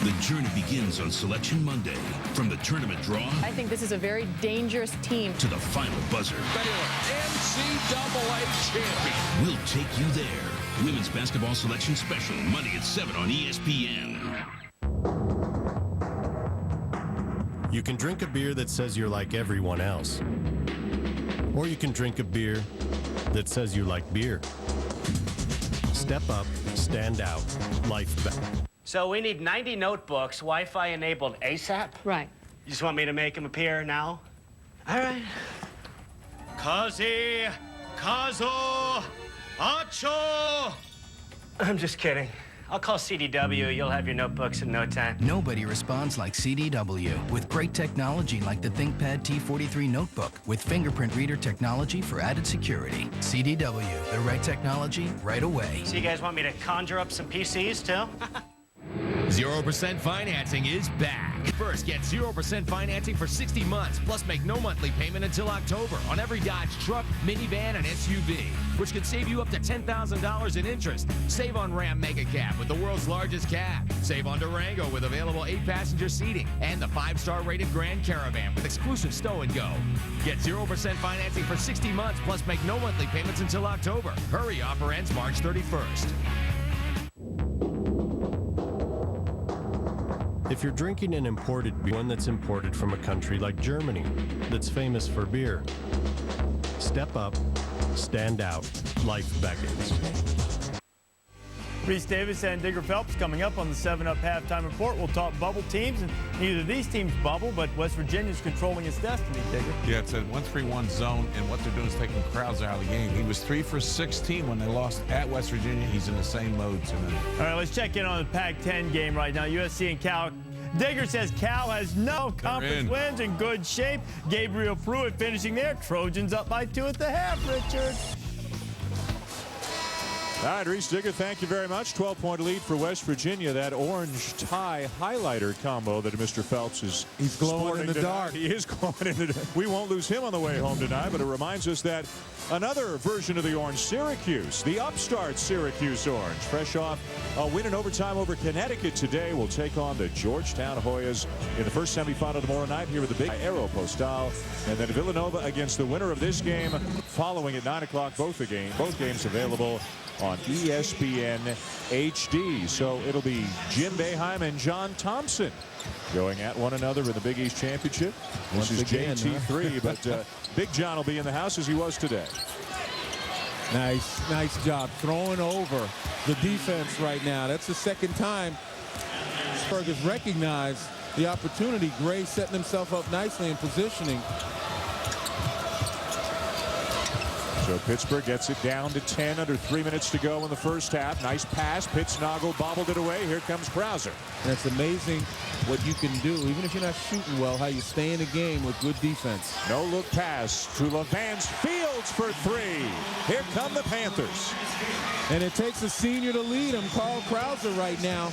The journey begins on Selection Monday. From the tournament draw, I think this is a very dangerous team, to the final buzzer. NCAA champion. We'll take you there. Women's Basketball Selection Special, Monday at 7 on ESPN. You can drink a beer that says you're like everyone else. Or you can drink a beer that says you like beer. Step up, stand out, life better. So we need 90 notebooks, Wi-Fi enabled ASAP? Right. You just want me to make them appear now? All right. Kazi, Kazo, Acho! I'm just kidding. I'll call CDW. You'll have your notebooks in no time. Nobody responds like CDW. With great technology like the ThinkPad T43 notebook with fingerprint reader technology for added security. CDW, the right technology, right away. So you guys want me to conjure up some PCs too? 0% financing is back. First, get 0% financing for 60 months, plus make no monthly payment until October on every Dodge truck, minivan, and SUV, which could save you up to $10,000 in interest. Save on Ram Mega Cab with the world's largest cab. Save on Durango with available 8-passenger seating, and the 5-star rated Grand Caravan with exclusive stow and go. Get 0% financing for 60 months, plus make no monthly payments until October. Hurry, offer ends March 31st. If you're drinking an imported beer, one that's imported from a country like Germany, that's famous for beer, step up, stand out, life beckons. Reese Davis and Digger Phelps coming up on the 7-Up halftime report. We'll talk bubble teams, and neither of these teams bubble, but West Virginia's controlling its destiny, Digger. Yeah, it's a 1-3-1 zone, and what they're doing is taking Krause out of the game. He was 3 for 16 when they lost at West Virginia. He's in the same mode tonight. All right, let's check in on the Pac-10 game right now. USC and Cal. Digger says Cal has no conference wins, in good shape. Gabriel Pruitt finishing there. Trojans up by 2 at the half, Richard. All right, Reese Digger, thank you very much. 12-point lead for West Virginia. That orange tie highlighter combo that Mr. Phelps is He's glowing in the tonight. dark. He is glowing in the dark. We won't lose him on the way home tonight, but it reminds us that another version of the orange, Syracuse, the upstart Syracuse orange, fresh off a win in overtime over Connecticut today, will take on the Georgetown Hoyas in the first semifinal tomorrow night here with the big Aeropostale. And then Villanova against the winner of this game following at 9 o'clock. Both games available on ESPN HD. So it'll be Jim Boeheim and John Thompson going at one another in the Big East Championship. This is JT3, but Big John will be in the house as he was today. Nice job throwing over the defense right now. That's the second time Pittsburgh has recognized the opportunity. Gray setting himself up nicely in positioning. So Pittsburgh gets it down to 10 under 3 minutes to go in the first half. Nice pass. Pittsnoggle bobbled it away. Here comes Krauser. And it's amazing what you can do, even if you're not shooting well, how you stay in the game with good defense. No look pass to LaVance Fields for 3. Here come the Panthers. And it takes a senior to lead him, Carl Krauser right now.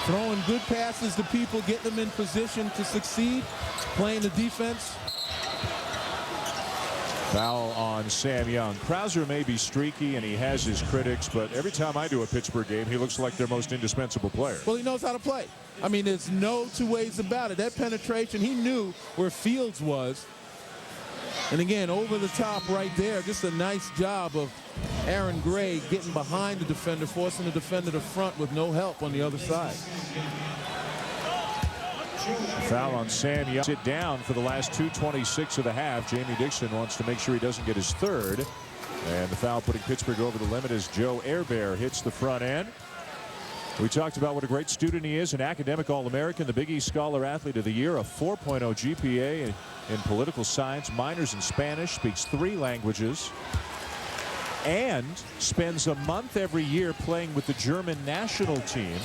Throwing good passes to people, getting them in position to succeed, playing the defense. Foul on Sam Young. Krauser may be streaky and he has his critics, but every time I do a Pittsburgh game, he looks like their most indispensable player. Well, he knows how to play. I mean, there's no two ways about it. That penetration, he knew where Fields was. And again, over the top right there, just a nice job of Aaron Gray getting behind the defender, forcing the defender to front with no help on the other side. Foul on Sam Young. Sit down for the last 2:26 of the half. Jamie Dixon wants to make sure he doesn't get his third. And the foul putting Pittsburgh over the limit as Joe Airbear hits the front end. We talked about what a great student he is, an academic All-American, the Big East Scholar Athlete of the Year, a 4.0 GPA in political science, minors in Spanish, speaks 3 languages, and spends a month every year playing with the German national team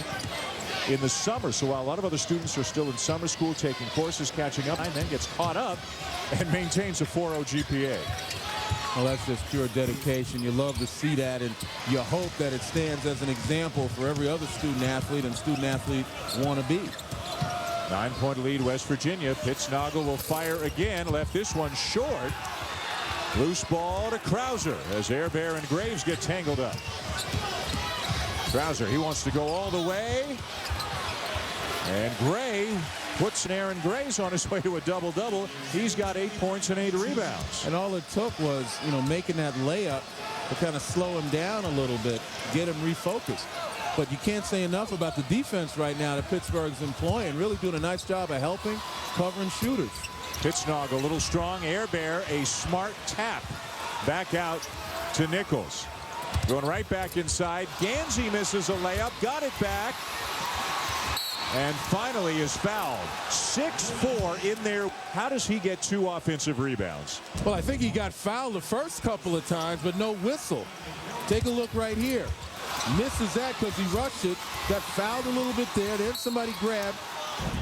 in the summer. So while a lot of other students are still in summer school taking courses, catching up, and then gets caught up and maintains a 4.0 GPA. Well, that's just pure dedication. You love to see that, and you hope that it stands as an example for every other student athlete and student athlete want to be. 9-point lead, West Virginia. Pittsnoggle will fire again. Left this one short. Loose ball to Krauser as Airbear and Graves get tangled up. Krauser, he wants to go all the way. And Gray puts an Aaron Graves on his way to a double-double. He's got 8 points and 8 rebounds. And all it took was, making that layup to kind of slow him down a little bit, get him refocused. But you can't say enough about the defense right now that Pittsburgh's employing. Really doing a nice job of helping, covering shooters. Pittsnoggle a little strong. Airbear, a smart tap. Back out to Nichols. Going right back inside. Gansey misses a layup. Got it back. And finally is fouled. 6'4" in there. How does he get 2 offensive rebounds? Well, I think he got fouled the first couple of times, but no whistle. Take a look right here. Misses that because he rushed it, got fouled a little bit there, then somebody grabbed,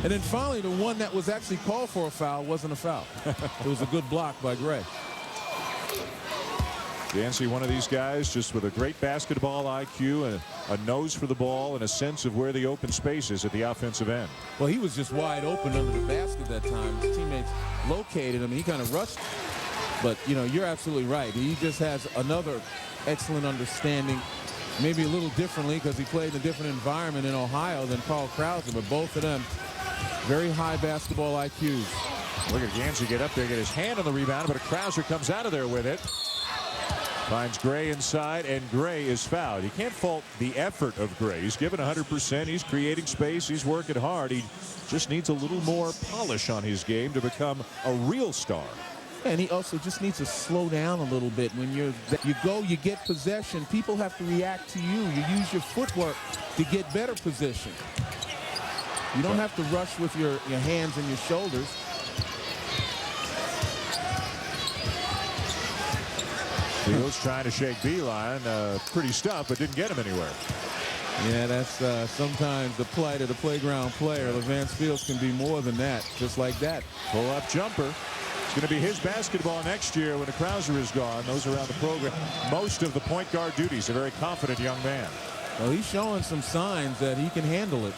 and then finally the one that was actually called for a foul wasn't a foul. It was a good block by Gray. Dancy, one of these guys just with a great basketball IQ and a nose for the ball and a sense of where the open space is at the offensive end. Well, he was just wide open under the basket that time. His teammates located him. He kind of rushed. But, you know, you're absolutely right. He just has another excellent understanding, maybe a little differently because he played in a different environment in Ohio than Carl Krauser, but both of them very high basketball IQs. Look at Gansey get up there, get his hand on the rebound, but Krauser comes out of there with it. Finds Gray inside, and Gray is fouled. You can't fault the effort of Gray. He's given 100%. He's creating space. He's working hard. He just needs a little more polish on his game to become a real star. And he also just needs to slow down a little bit. When you get possession, people have to react to you. You use your footwork to get better position. You don't have to rush with your hands and your shoulders. Fields trying to shake Beeline. Pretty stuff, but didn't get him anywhere. Yeah, that's sometimes the plight of the playground player. Levance Fields can be more than that, just like that. Pull-up jumper. It's going to be his basketball next year when the Krauser is gone. Those around the program, most of the point guard duties. A very confident young man. Well, he's showing some signs that he can handle it.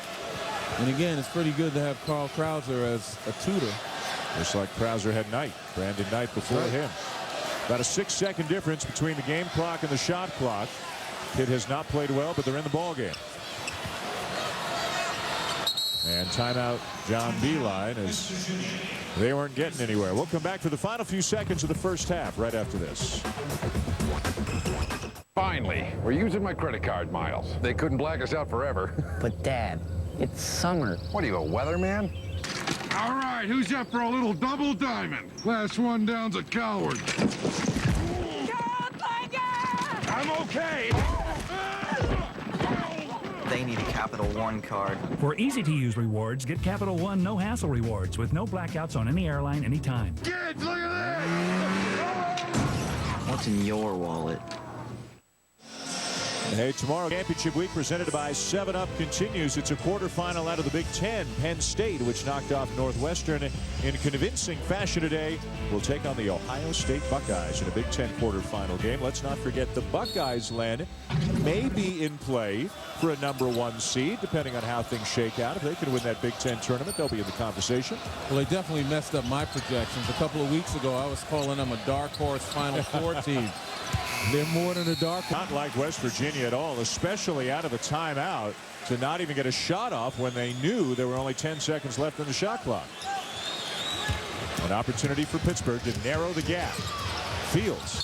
And again, it's pretty good to have Carl Krauser as a tutor. Just like Krauser had Knight, Brandon Knight before him. About a 6-second difference between the game clock and the shot clock. Pitt has not played well, but they're in the ball game. And timeout John Beeline, as they weren't getting anywhere. We'll come back for the final few seconds of the first half right after this. Finally, we're using my credit card miles. They couldn't black us out forever. But Dad, it's summer. What are you, a weatherman? All right, who's up for a little double diamond? Last one down's a coward. I'm okay. They need a Capital One card. For easy-to-use rewards, get Capital One no-hassle rewards with no blackouts on any airline anytime. Kids, look at this! What's in your wallet? Hey, tomorrow championship week presented by 7-Up continues. It's a quarterfinal out of the Big Ten. Penn State, which knocked off Northwestern in convincing fashion today, will take on the Ohio State Buckeyes in a Big Ten quarterfinal game. Let's not forget the Buckeyes, Len, may be in play for a #1 seed, depending on how things shake out. If they can win that Big Ten tournament, they'll be in the conversation. Well, they definitely messed up my projections. A couple of weeks ago, I was calling them a dark horse Final Four team. They're more than a dark. Not like West Virginia at all, especially out of a timeout, to not even get a shot off when they knew there were only 10 seconds left in the shot clock. An opportunity for Pittsburgh to narrow the gap. Fields.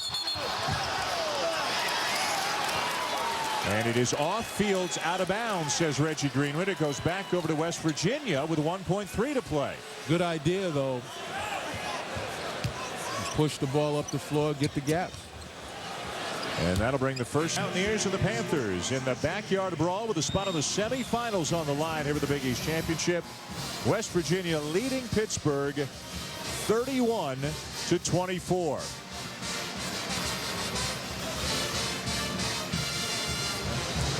And it is off Fields, out of bounds, says Reggie Greenwood. It goes back over to West Virginia with 1.3 to play. Good idea, though. Push the ball up the floor, get the gaps. And that'll bring the first Mountaineers and the Panthers in the backyard brawl with a spot in the semifinals on the line here with the Big East Championship. West Virginia leading Pittsburgh 31-24.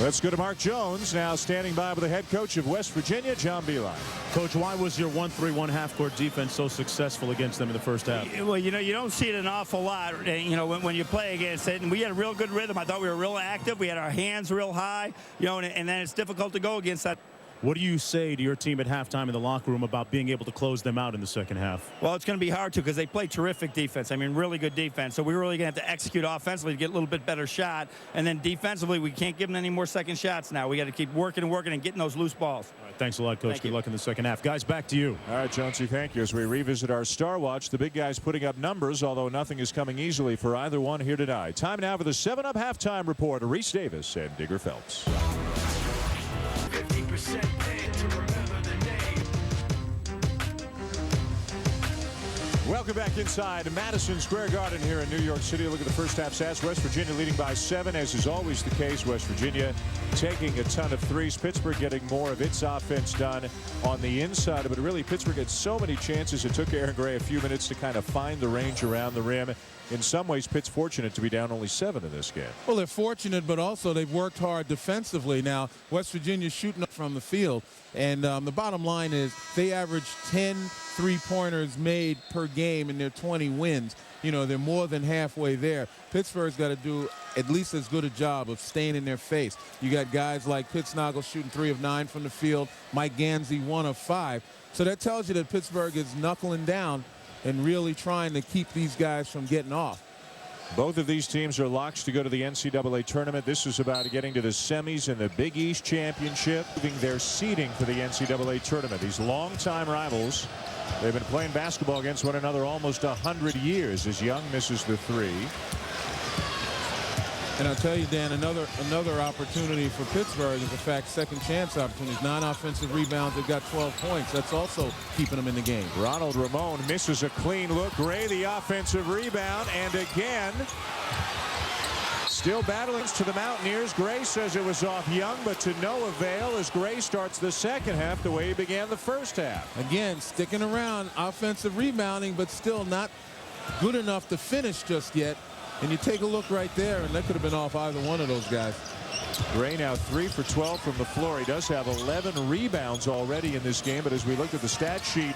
Let's go to Mark Jones now, standing by with the head coach of West Virginia, John Beeline. Coach, why was your 1-3-1 half-court defense so successful against them in the first half? Well, you know, you don't see it an awful lot, you know, when you play against it. And we had a real good rhythm. I thought we were real active. We had our hands real high, you know, and then it's difficult to go against that. What do you say to your team at halftime in the locker room about being able to close them out in the second half? Well, it's going to be hard to, because they play terrific defense. I mean, really good defense. So we're really going to have to execute offensively to get a little bit better shot. And then defensively, we can't give them any more second shots now. We got to keep working and working and getting those loose balls. All right, thanks a lot, Coach. Good luck in the second half. Guys, back to you. All right, Jonesy, thank you. As we revisit our Star Watch, the big guys putting up numbers, although nothing is coming easily for either one here tonight. Time now for the 7-Up halftime report. Reese Davis and Digger Phelps. 50% paid to remember the name. Welcome back inside Madison Square Garden here in New York City. Look at the first half stats. West Virginia leading by 7, as is always the case. West Virginia taking a ton of threes. Pittsburgh getting more of its offense done on the inside. But really, Pittsburgh had so many chances. It took Aaron Gray a few minutes to kind of find the range around the rim. in some ways, Pitt's fortunate to be down only 7 in this game. Well, they're fortunate, but also they've worked hard defensively. Now, West Virginia's shooting up from the field, and the bottom line is they average 10 3-pointers made per game in their 20 wins. You know, they're more than halfway there. Pittsburgh's got to do at least as good a job of staying in their face. You got guys like Pittsnoggle shooting 3 of 9 from the field, Mike Gansey 1 of 5. So that tells you that Pittsburgh is knuckling down and really trying to keep these guys from getting off. Both of these teams are locks to go to the NCAA tournament. This is about getting to the semis in the Big East Championship, moving their seeding for the NCAA tournament. These longtime rivals, they've been playing basketball against one another almost 100 years as Young misses the 3. And I'll tell you, Dan, another opportunity for Pittsburgh is, in fact, second chance opportunities. 9 offensive rebounds. They've got 12 points. That's also keeping them in the game. Ronald Ramon misses a clean look. Gray, the offensive rebound. And again, still battling to the Mountaineers. Gray says it was off Young, but to no avail as Gray starts the second half the way he began the first half. Again, sticking around, offensive rebounding, but still not good enough to finish just yet. And you take a look right there, and that could have been off either one of those guys. Gray now 3 for 12 from the floor. He does have 11 rebounds already in this game, but as we looked at the stat sheet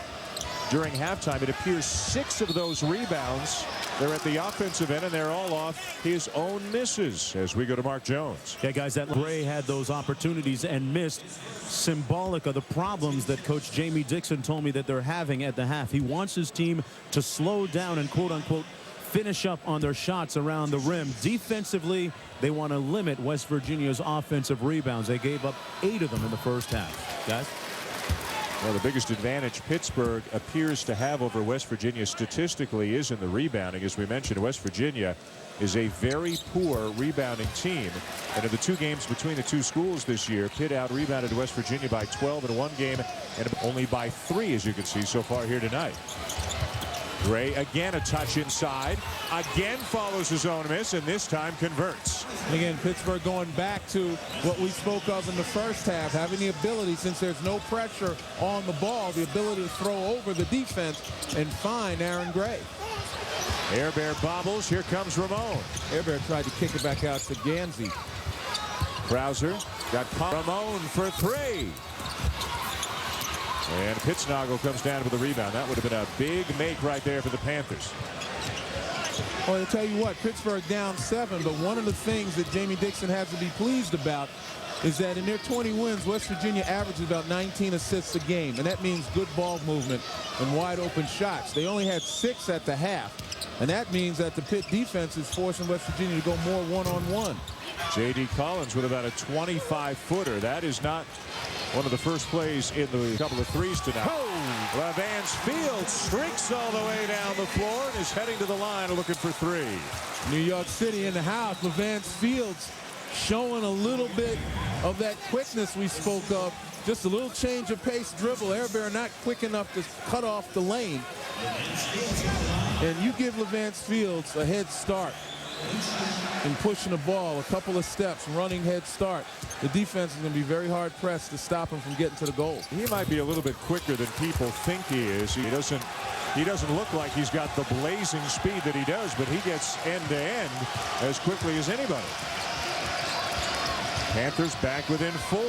during halftime, it appears 6 of those rebounds, they're at the offensive end, and they're all off his own misses as we go to Mark Jones. Yeah, guys, that Gray had those opportunities and missed. Symbolic of the problems that Coach Jamie Dixon told me that they're having at the half. He wants his team to slow down and, quote-unquote, finish up on their shots around the rim. Defensively, they want to limit West Virginia's offensive rebounds. They gave up 8 of them in the first half. Guys? Well, the biggest advantage Pittsburgh appears to have over West Virginia statistically is in the rebounding. As we mentioned, West Virginia is a very poor rebounding team. And in the 2 games between the 2 schools this year, Pitt out-rebounded West Virginia by 12 in one game and only by 3, as you can see so far here tonight. Gray again a touch inside, again follows his own miss, and this time converts. And again, Pittsburgh going back to what we spoke of in the first half, having the ability, since there's no pressure on the ball, the ability to throw over the defense and find Aaron Gray. Air Bear bobbles. Here comes Ramon. Air Bear tried to kick it back out to Gansey. Krauser got Ramon for 3. And Pittsnoggle comes down with a rebound. That would have been a big make right there for the Panthers. Well, I'll tell you what, Pittsburgh down 7, but one of the things that Jamie Dixon has to be pleased about is that in their 20 wins, West Virginia averages about 19 assists a game, and that means good ball movement and wide open shots. They only had 6 at the half, and that means that the Pitt defense is forcing West Virginia to go more one-on-one. J.D. Collins with about a 25-footer. That is not one of the first plays in the couple of threes tonight. Oh! Levance Fields streaks all the way down the floor and is heading to the line looking for 3. New York City in the house. Levance Fields showing a little bit of that quickness we spoke of. Just a little change of pace dribble. Air Bear not quick enough to cut off the lane. And you give Levance Fields a head start in pushing the ball, a couple of steps, running head start. The defense is going to be very hard pressed to stop him from getting to the goal. He might be a little bit quicker than people think he is. He doesn't look like he's got the blazing speed that he does, but he gets end to end as quickly as anybody. Panthers back within 4.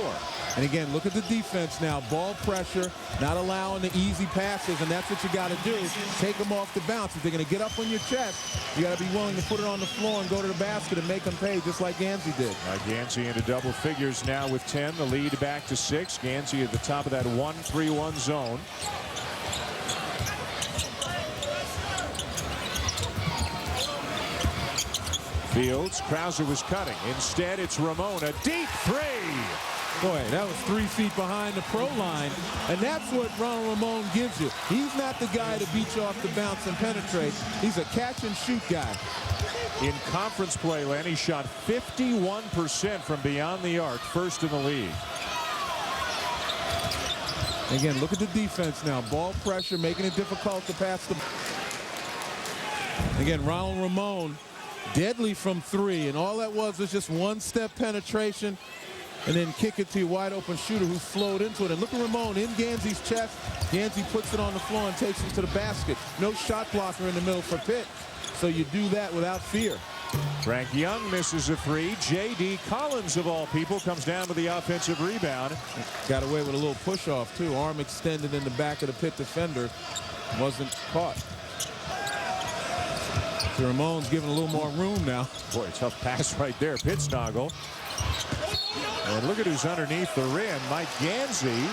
And again, look at the defense now. Ball pressure, not allowing the easy passes, and that's what you got to do. Take them off the bounce. If they're going to get up on your chest, you got to be willing to put it on the floor and go to the basket and make them pay, just like Gansey did. Gansey into double figures now with 10. The lead back to 6. Gansey at the top of that 1-3-1 zone. Fields, Krauser was cutting. Instead, it's Ramon, a deep 3. Boy, that was 3 feet behind the pro line, and that's what Ronald Ramon gives you. He's not the guy to beat you off the bounce and penetrate. He's a catch-and-shoot guy. In conference play, Lanny shot 51% from beyond the arc, first in the league. Again, look at the defense now. Ball pressure, making it difficult to pass the... Again, Ronald Ramon, deadly from 3, and all that was just one-step penetration, and then kick it to your wide-open shooter who flowed into it. And look at Ramon in Gansey's chest. Gansey puts it on the floor and takes it to the basket. No shot blocker in the middle for Pitt. So you do that without fear. Frank Young misses a three. J.D. Collins, of all people, comes down with the offensive rebound. Got away with a little push-off, too. Arm extended in the back of the Pitt defender. Wasn't caught. So Ramon's giving a little more room now. Boy, tough pass right there. Pittsnoggle. And look at who's underneath the rim. Mike Gansey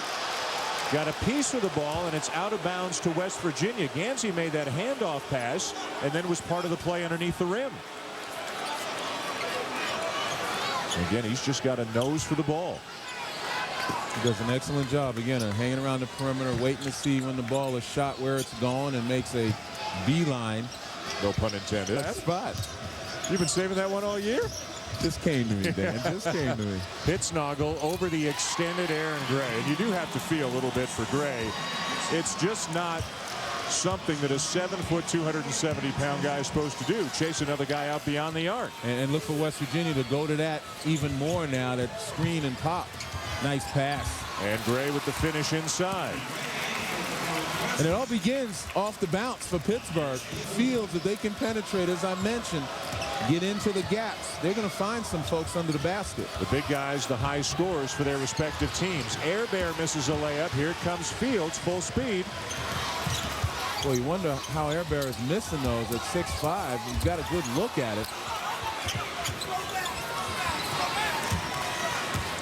got a piece of the ball, and it's out of bounds to West Virginia. Gansey made that handoff pass and then was part of the play underneath the rim. Again, he's just got a nose for the ball. He does an excellent job, again, of hanging around the perimeter, waiting to see when the ball is shot where it's going, and makes a beeline. No pun intended. That spot. You've been saving that one all year? Just came to me, Dan. Just came to me. Pittsnoggle over the extended Aaron Gray. And you do have to feel a little bit for Gray. It's just not something that a 7-foot, 270-pound guy is supposed to do. Chase another guy out beyond the arc. And look for West Virginia to go to that even more now, that screen and pop. Nice pass. And Gray with the finish inside. And it all begins off the bounce for Pittsburgh. Fields that they can penetrate, as I mentioned, get into the gaps. They're going to find some folks under the basket. The big guys, the high scorers for their respective teams. Air Bear misses a layup. Here comes Fields, full speed. Well, you wonder how Air Bear is missing those at 6'5". He's got a good look at it.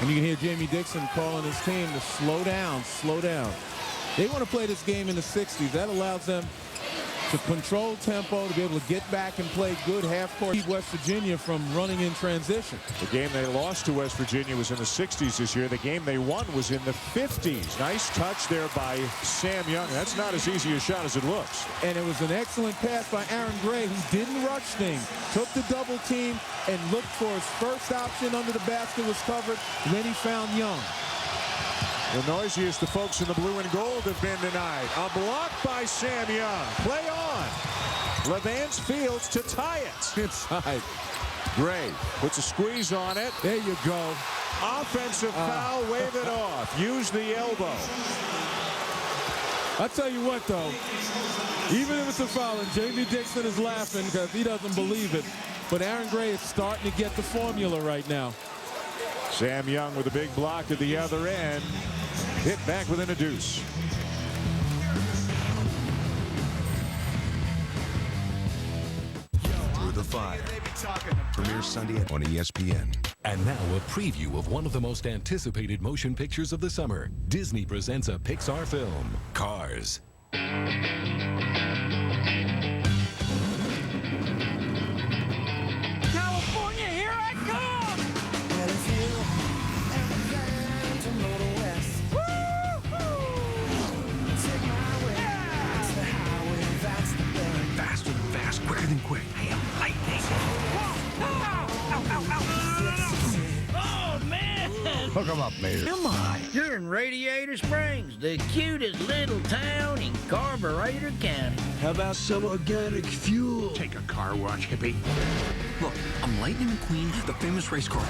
And you can hear Jamie Dixon calling his team to slow down, slow down. They want to play this game in the 60s. That allows them to control tempo, to be able to get back and play good half-court. Keep West Virginia from running in transition. The game they lost to West Virginia was in the 60s this year. The game they won was in the 50s. Nice touch there by Sam Young. That's not as easy a shot as it looks. And it was an excellent pass by Aaron Gray, who didn't rush things. Took the double team and looked for his first option under the basket was covered. Then he found Young. The noisiest the folks in the blue and gold have been tonight. A block by Sam Young. Play on. Levance Fields to tie it. Inside. Gray puts a squeeze on it. There you go. Offensive foul, wave it off. Use the elbow. I'll tell you what, though. Even if it's a foul, and Jamie Dixon is laughing because he doesn't believe it. But Aaron Gray is starting to get the formula right now. Sam Young with a big block at the other end. Hit back within a deuce. Through the Fire. Premieres Sunday on ESPN. And now a preview of one of the most anticipated motion pictures of the summer. Disney presents a Pixar film, Cars. California, here I come! And if you ever plan to motor west, take my way. It's the highway, that's the burn. Faster than fast, quicker than quick. I am lightning. Oh, man! Hook 'em up, Mayor. Come on, you're in Radiator Springs, the cutest little town in Carburetor County. How about some organic fuel? Take a car wash, hippie. Look, I'm Lightning McQueen, the famous race car.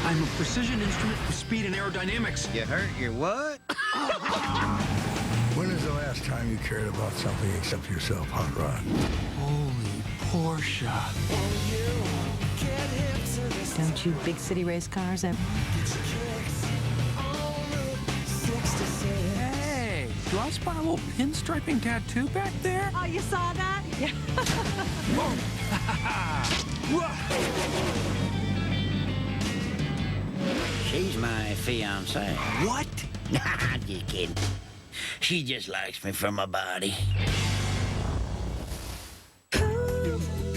I'm a precision instrument with speed and aerodynamics. You hurt your what? When is the last time you cared about something except yourself, Hot Rod? Holy Porsche. Don't you big city race cars ever? Hey, do I spot a little pinstriping tattoo back there? Oh, you saw that? Yeah. She's my fiancée. What? I'm just kidding. She just likes me for my body.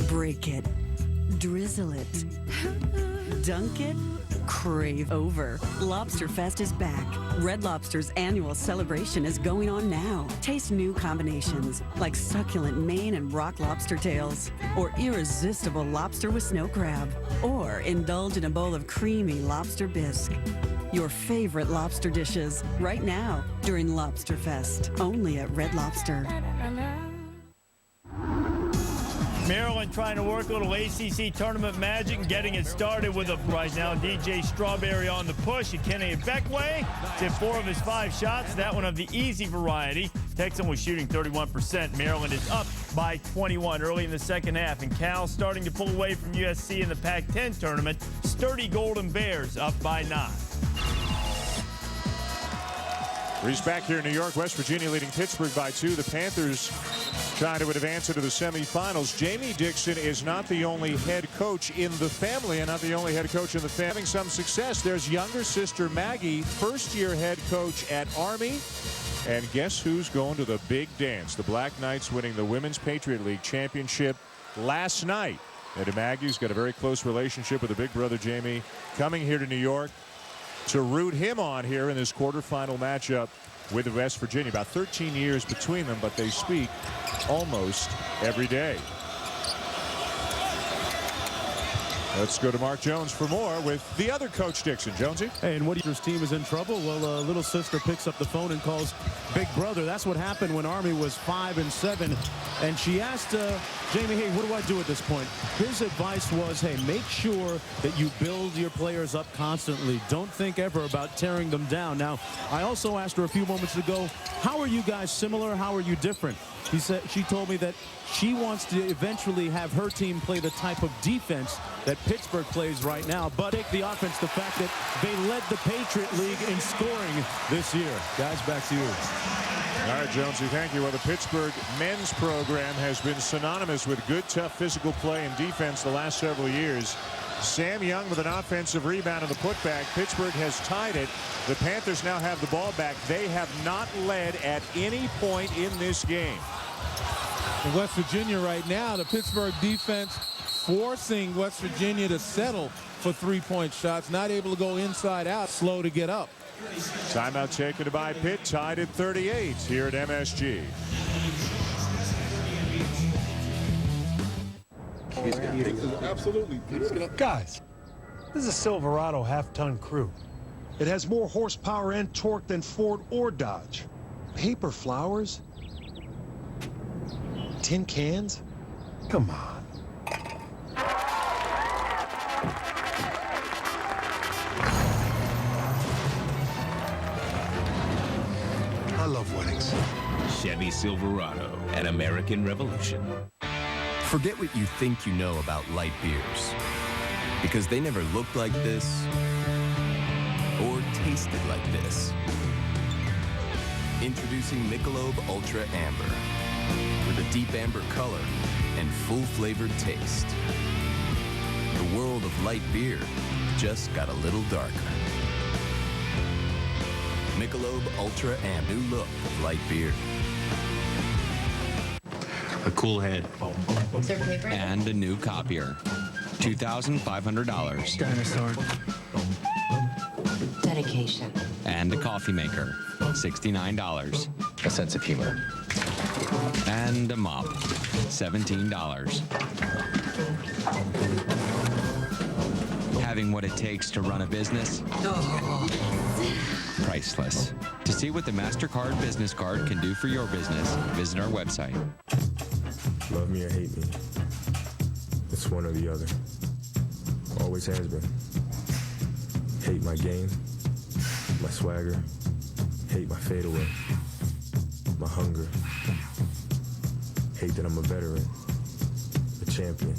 Break it. Drizzle it. Dunk it. Crave over. Lobster Fest is back. Red Lobster's annual celebration is going on now. Taste new combinations like succulent Maine and rock lobster tails, or irresistible lobster with snow crab, or indulge in a bowl of creamy lobster bisque. Your favorite lobster dishes right now during Lobster Fest, only at Red Lobster. Maryland trying to work a little ACC tournament magic and getting it started with them right now. DJ Strawberry on the push. And Kenny Beckway did 4 of his 5 shots. That one of the easy variety. Texan was shooting 31%. Maryland is up by 21 early in the second half. And Cal starting to pull away from USC in the Pac-10 tournament. Sturdy Golden Bears up by 9. He's back here in New York. West Virginia leading Pittsburgh by 2. The Panthers trying to advance into the semifinals. Jamie Dixon is not the only head coach in the family and not the only head coach in the family. Having some success. There's younger sister Maggie, first-year head coach at Army. And guess who's going to the big dance? The Black Knights winning the Women's Patriot League Championship last night. And Maggie's got a very close relationship with her big brother Jamie, coming here to New York to root him on here in this quarterfinal matchup with West Virginia. About 13 years between them, but they speak almost every day. Let's go to Mark Jones for more with the other Coach Dixon. Jonesy. Hey, and what your team is in trouble? Well, little sister picks up the phone and calls big brother. That's what happened when Army was 5-7. And she asked Jamie, hey, what do I do at this point? His advice was, hey, make sure that you build your players up constantly. Don't think ever about tearing them down. Now, I also asked her a few moments ago, how are you guys similar? How are you different? She told me that she wants to eventually have her team play the type of defense that Pittsburgh plays right now. But the offense, the fact that they led the Patriot League in scoring this year. Guys, back to you. All right, Jonesy, thank you. Well, the Pittsburgh men's program has been synonymous with good, tough physical play and defense the last several years. Sam Young with an offensive rebound and the putback. Pittsburgh has tied it. The Panthers now have the ball back. They have not led at any point in this game. In West Virginia right now, the Pittsburgh defense forcing West Virginia to settle for three-point shots. Not able to go inside out. Slow to get up. Timeout taken by Pitt. Tied at 38 here at MSG. Absolutely. Guys, this is a Silverado half-ton crew. It has more horsepower and torque than Ford or Dodge. Paper flowers? Tin cans? Come on. I love weddings. Chevy Silverado, an American Revolution. Forget what you think you know about light beers, because they never looked like this or tasted like this. Introducing Michelob Ultra Amber, with a deep amber color and full-flavored taste. The world of light beer just got a little darker. Michelob Ultra Amber, new look of light beer. A cool head. And a new copier. $2,500. Dinosaur. Dedication. And a coffee maker. $69. A sense of humor. And a mop. $17. Having what it takes to run a business? Priceless. To see what the MasterCard business card can do for your business, visit our website. Love me or hate me. It's one or the other. Always has been. Hate my game, my swagger, hate my fadeaway, my hunger. Hate that I'm a veteran, a champion.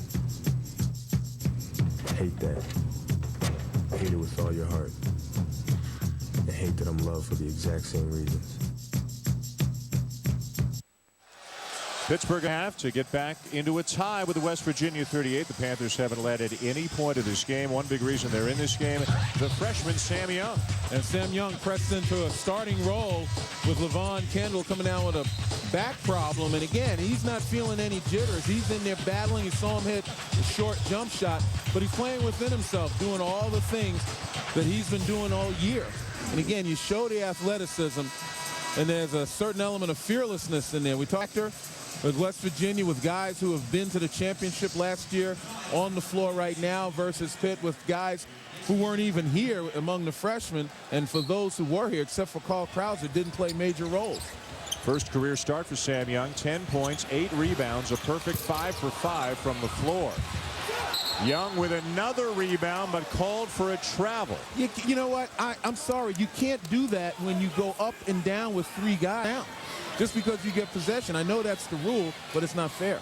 Hate that. Hate it with all your heart. And hate that I'm loved for the exact same reasons. Pittsburgh have to get back into a tie with the West Virginia 38. The Panthers haven't led at any point of this game. One big reason they're in this game, the freshman Sam Young. And Sam Young pressed into a starting role with LaVon Kendall coming down with a back problem. And again, he's not feeling any jitters. He's in there battling. You saw him hit a short jump shot, but he's playing within himself, doing all the things that he's been doing all year. And again, you show the athleticism, and there's a certain element of fearlessness in there. We talked to her with West Virginia, with guys who have been to the championship last year on the floor right now, versus Pitt with guys who weren't even here among the freshmen. And for those who were here, except for Carl Krauser, didn't play major roles. First career start for Sam Young, 10 points, 8 rebounds, a perfect 5 for 5 from the floor. Young with another rebound, but called for a travel. You know what? I'm sorry. You can't do that when you go up and down with 3 guys down. just because you get possession. I know that's the rule, but it's not fair.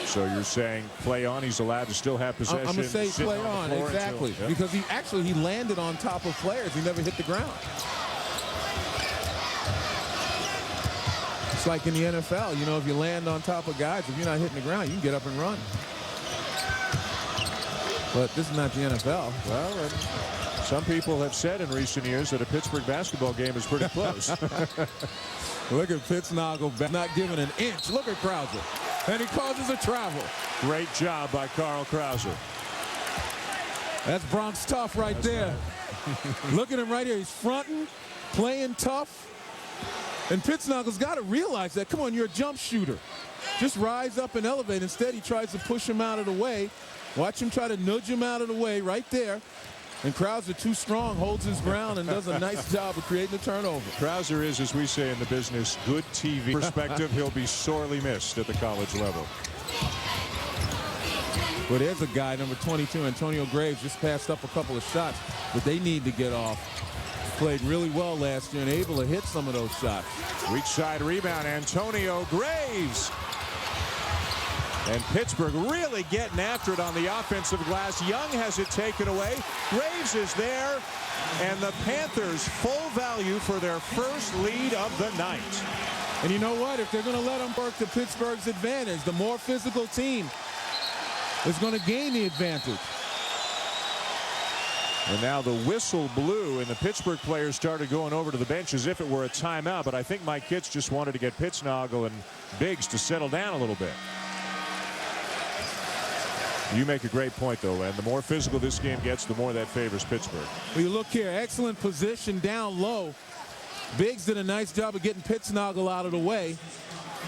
So you're saying play on, he's allowed to still have possession? I'm going to say play on, exactly. Until, because he landed on top of players. He never hit the ground. It's like in the NFL, you know, if you land on top of guys, if you're not hitting the ground, you can get up and run. But this is not the NFL. Well, and some people have said in recent years that a Pittsburgh basketball game is pretty close. Look at Pittsnoggle not giving an inch. Look at Krauser. And he causes a travel. Great job by Carl Krauser. That's Bronx tough right there. Right. Look at him right here. He's fronting, playing tough. And Pittsnoggle's got to realize that. Come on, you're a jump shooter. Just rise up and elevate. Instead, he tries to push him out of the way. Watch him try to nudge him out of the way right there. And Krauser, too strong, holds his ground and does a nice job of creating a turnover. Krauser is, as we say in the business, good TV perspective. He'll be sorely missed at the college level. Well, there's a guy, number 22, Antonio Graves, just passed up a couple of shots, but they need to get off. Played really well last year and able to hit some of those shots. Weak side rebound, Antonio Graves. And Pittsburgh really getting after it on the offensive glass. Young has it taken away. Graves is there. And the Panthers full value for their first lead of the night. And you know what? If they're going to let them work to Pittsburgh's advantage, the more physical team is going to gain the advantage. And now the whistle blew, and the Pittsburgh players started going over to the bench as if it were a timeout. But I think Mike Kitts just wanted to get Pittsnogle and Biggs to settle down a little bit. You make a great point, though, and the more physical this game gets, the more that favors Pittsburgh. Well, you look here, excellent position down low. Biggs did a nice job of getting Pittsnogle out of the way.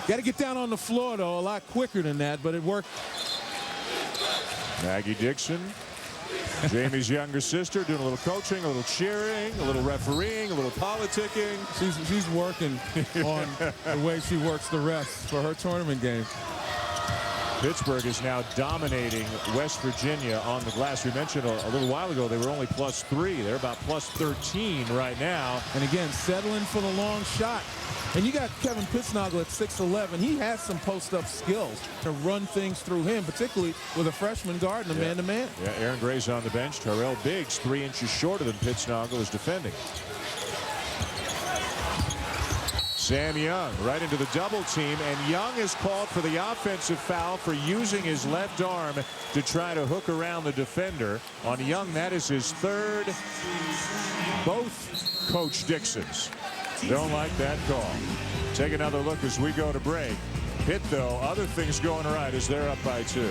Got to get down on the floor, though, a lot quicker than that, but it worked. Maggie Dixon, Jamie's younger sister, doing a little coaching, a little cheering, a little refereeing, a little politicking. She's working on the way she works the refs for her tournament game. Pittsburgh is now dominating West Virginia on the glass. We mentioned a little while ago they were only +3. They're about +13 right now. And again, settling for the long shot. And you got Kevin Pittsnogle at 6'11". He has some post-up skills to run things through him, particularly with a freshman guard and a man-to-man. Yeah, Aaron Gray's on the bench. Terrell Biggs, 3 inches shorter than Pittsnogle, is defending. Sam Young right into the double team, and Young is called for the offensive foul for using his left arm to try to hook around the defender. On Young, that is his third. Both Coach Dixons don't like that call. Take another look as we go to break. Pitt, though, other things going right as they're up by 2.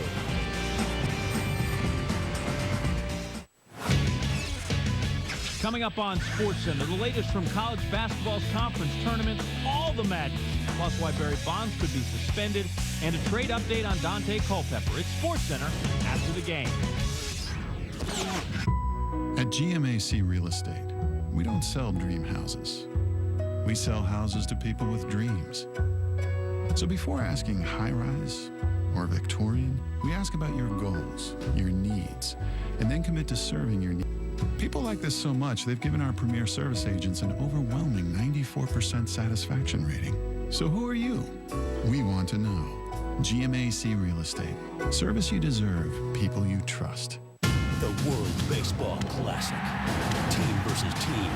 Coming up on SportsCenter, the latest from college basketball's conference tournament, all the madness, plus why Barry Bonds could be suspended, and a trade update on Dante Culpepper. It's SportsCenter after the game. At GMAC Real Estate, we don't sell dream houses. We sell houses to people with dreams. So before asking high-rise or Victorian, we ask about your goals, your needs, and then commit to serving your needs. People like this so much, they've given our premier service agents an overwhelming 94% satisfaction rating. So who are you? We want to know. GMAC Real Estate. Service you deserve, people you trust. The World Baseball Classic. Team versus team.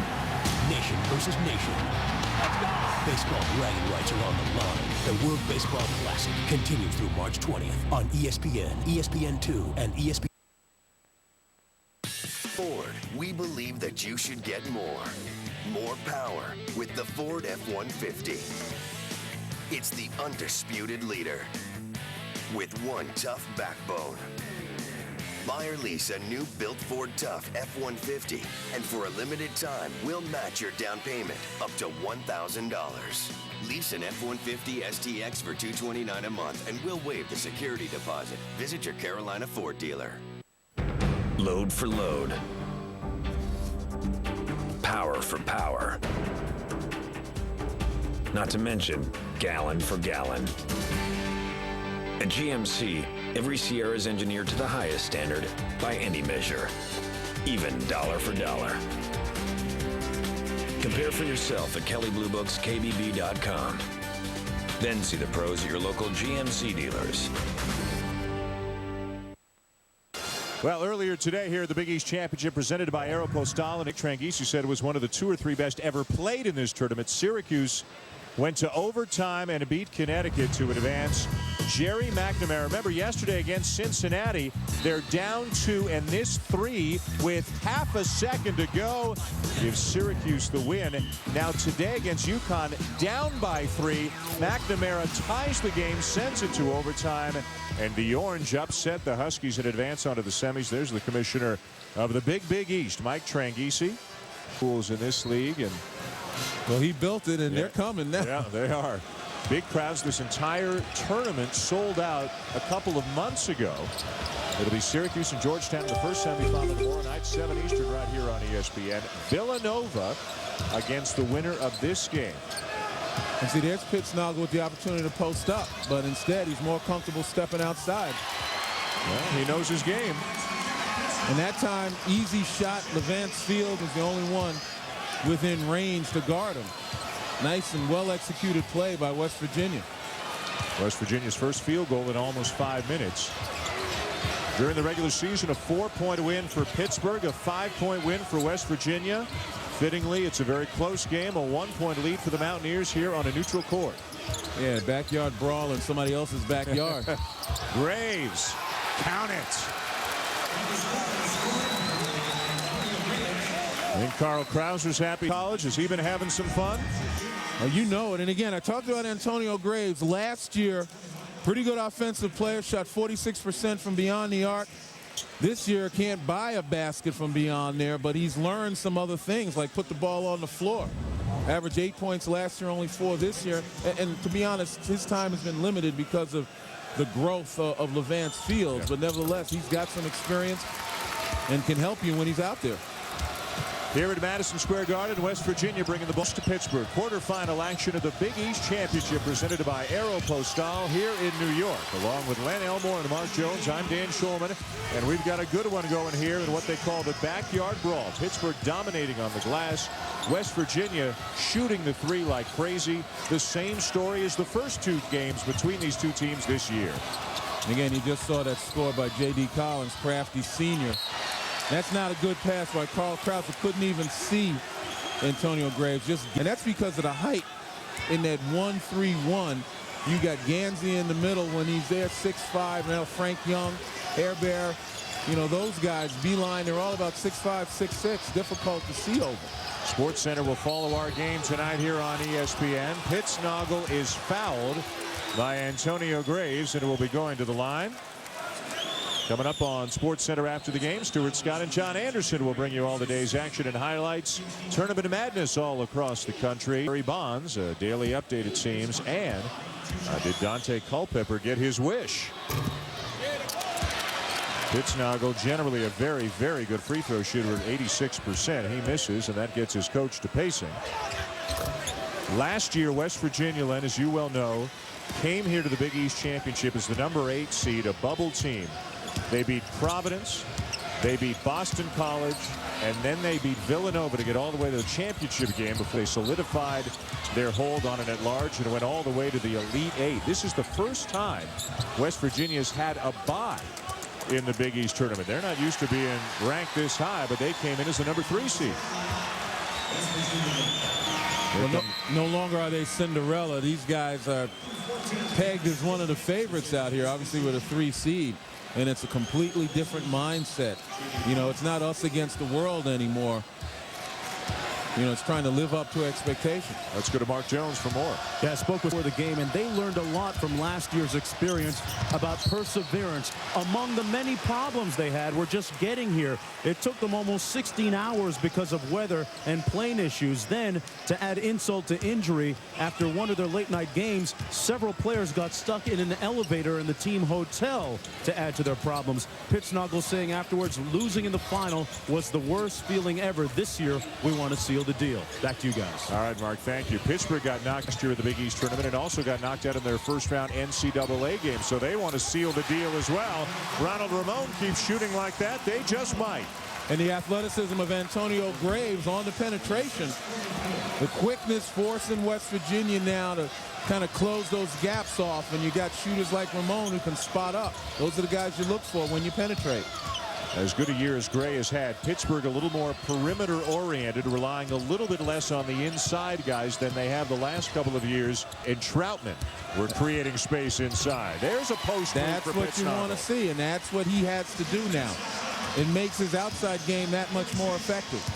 Nation versus nation. Baseball bragging rights are on the line. The World Baseball Classic continues through March 20th on ESPN, ESPN2, and ESPN. Ford, we believe that you should get more. More power with the Ford F-150. It's the undisputed leader with one tough backbone. Buy or lease a new built Ford Tough F-150, and for a limited time, we'll match your down payment up to $1,000. Lease an F-150 STX for $229 a month, and we'll waive the security deposit. Visit your Carolina Ford dealer. Load for load. Power for power. Not to mention gallon for gallon. At GMC, every Sierra is engineered to the highest standard by any measure, even dollar for dollar. Compare for yourself at KellyBlueBooksKBB.com. Then see the pros at your local GMC dealers. Well, earlier today here at the Big East Championship presented by Aeropostale, and Nick Tranghese said it was one of the 2 or 3 best ever played in this tournament. Syracuse went to overtime and beat Connecticut to advance. Jerry McNamara, remember yesterday against Cincinnati, they're down 2 and this 3 with half a second to go gives Syracuse the win. Now today against UConn, down by 3, McNamara ties the game, sends it to overtime, and the Orange upset the Huskies and advance onto the semis. There's the commissioner of the Big East, Mike Tranghese. Pools in this league, and well, he built it, and they're coming now. Yeah, they are. Big crowds. This entire tournament sold out a couple of months ago. It'll be Syracuse and Georgetown in the first semifinal tomorrow night, 7 Eastern, right here on ESPN. Villanova against the winner of this game. And see, there's Pitt Snoggle with the opportunity to post up, but instead he's more comfortable stepping outside. Well, he knows his game. And that time, easy shot. Levance Field was the only one within range to guard him. Nice and well-executed play by West Virginia. West Virginia's first field goal in almost 5 minutes. During the regular season, a 4-point win for Pittsburgh, a 5-point win for West Virginia. Fittingly, it's a very close game, a 1-point lead for the Mountaineers here on a neutral court. Yeah, backyard brawl in somebody else's backyard. Graves, count it. I think Carl Krauser's happy. College, has he been having some fun? Well, you know it. And again, I talked about Antonio Graves last year. Pretty good offensive player, shot 46% from beyond the arc. This year can't buy a basket from beyond there, but he's learned some other things, like put the ball on the floor. Averaged 8 points last year, only 4 this year. And to be honest, his time has been limited because of the growth of Levance Fields. But nevertheless, he's got some experience and can help you when he's out there. Here at Madison Square Garden, West Virginia bringing the ball to Pittsburgh. Quarterfinal action of the Big East Championship presented by Aeropostale here in New York. Along with Len Elmore and Mark Jones, I'm Dan Schulman, and we've got a good one going here in what they call the backyard brawl. Pittsburgh dominating on the glass. West Virginia shooting the 3 like crazy. The same story as the first 2 games between these 2 teams this year. And again, you just saw that score by J.D. Collins, crafty senior. That's not a good pass by Carl Krauser. Couldn't even see Antonio Graves. And that's because of the height in that 1-3-1. You got Gansey in the middle when he's there, 6'5". Now Frank Young, Air Bear. You know, those guys, Beeline, they're all about 6'5", 6'6". Difficult to see over. Sports Center will follow our game tonight here on ESPN. Pitt Snoggle is fouled by Antonio Graves, and it will be going to the line. Coming up on Sports Center after the game, Stuart Scott and John Anderson will bring you all the day's action and highlights. Tournament madness all across the country. Barry Bonds, a daily update it seems. And did Dante Culpepper get his wish? Pitt Snoggle, generally a very, very good free throw shooter at 86%. He misses, and that gets his coach to pacing. Last year, West Virginia, Len, as you well know, came here to the Big East Championship as the number 8 seed, a bubble team. They beat Providence, they beat Boston College, and then they beat Villanova to get all the way to the championship game before they solidified their hold on an at-large and went all the way to the Elite 8. This is the first time West Virginia's had a bye in the Big East tournament. They're not used to being ranked this high, but they came in as the number 3 seed. Well, no longer are they Cinderella. These guys are pegged as one of the favorites out here, obviously with a 3 seed. And it's a completely different mindset. You know, it's not us against the world anymore. You know, it's trying to live up to expectations. Let's go to Mark Jones for more. Yeah, I spoke before the game, and they learned a lot from last year's experience about perseverance. Among the many problems they had were just getting here. It took them almost 16 hours because of weather and plane issues. Then, to add insult to injury, after one of their late-night games, several players got stuck in an elevator in the team hotel to add to their problems. Pitt Snoggle saying afterwards, losing in the final was the worst feeling ever. This year, we want to seal the deal. Back to you guys. All right, Mark, thank you. Pittsburgh got knocked last year in the Big East tournament and also got knocked out in their first-round NCAA game, so they want to seal the deal as well. Ronald Ramon keeps shooting like that. They just might. And the athleticism of Antonio Graves on the penetration. The quickness forcing West Virginia now to kind of close those gaps off. And you got shooters like Ramon who can spot up. Those are the guys you look for when you penetrate. As good a year as Gray has had, Pittsburgh a little more perimeter oriented, relying a little bit less on the inside guys than they have the last couple of years. And Troutman, we're creating space inside. There's a post move That's for what you want to see, and that's what he has to do now. It makes his outside game that much more effective.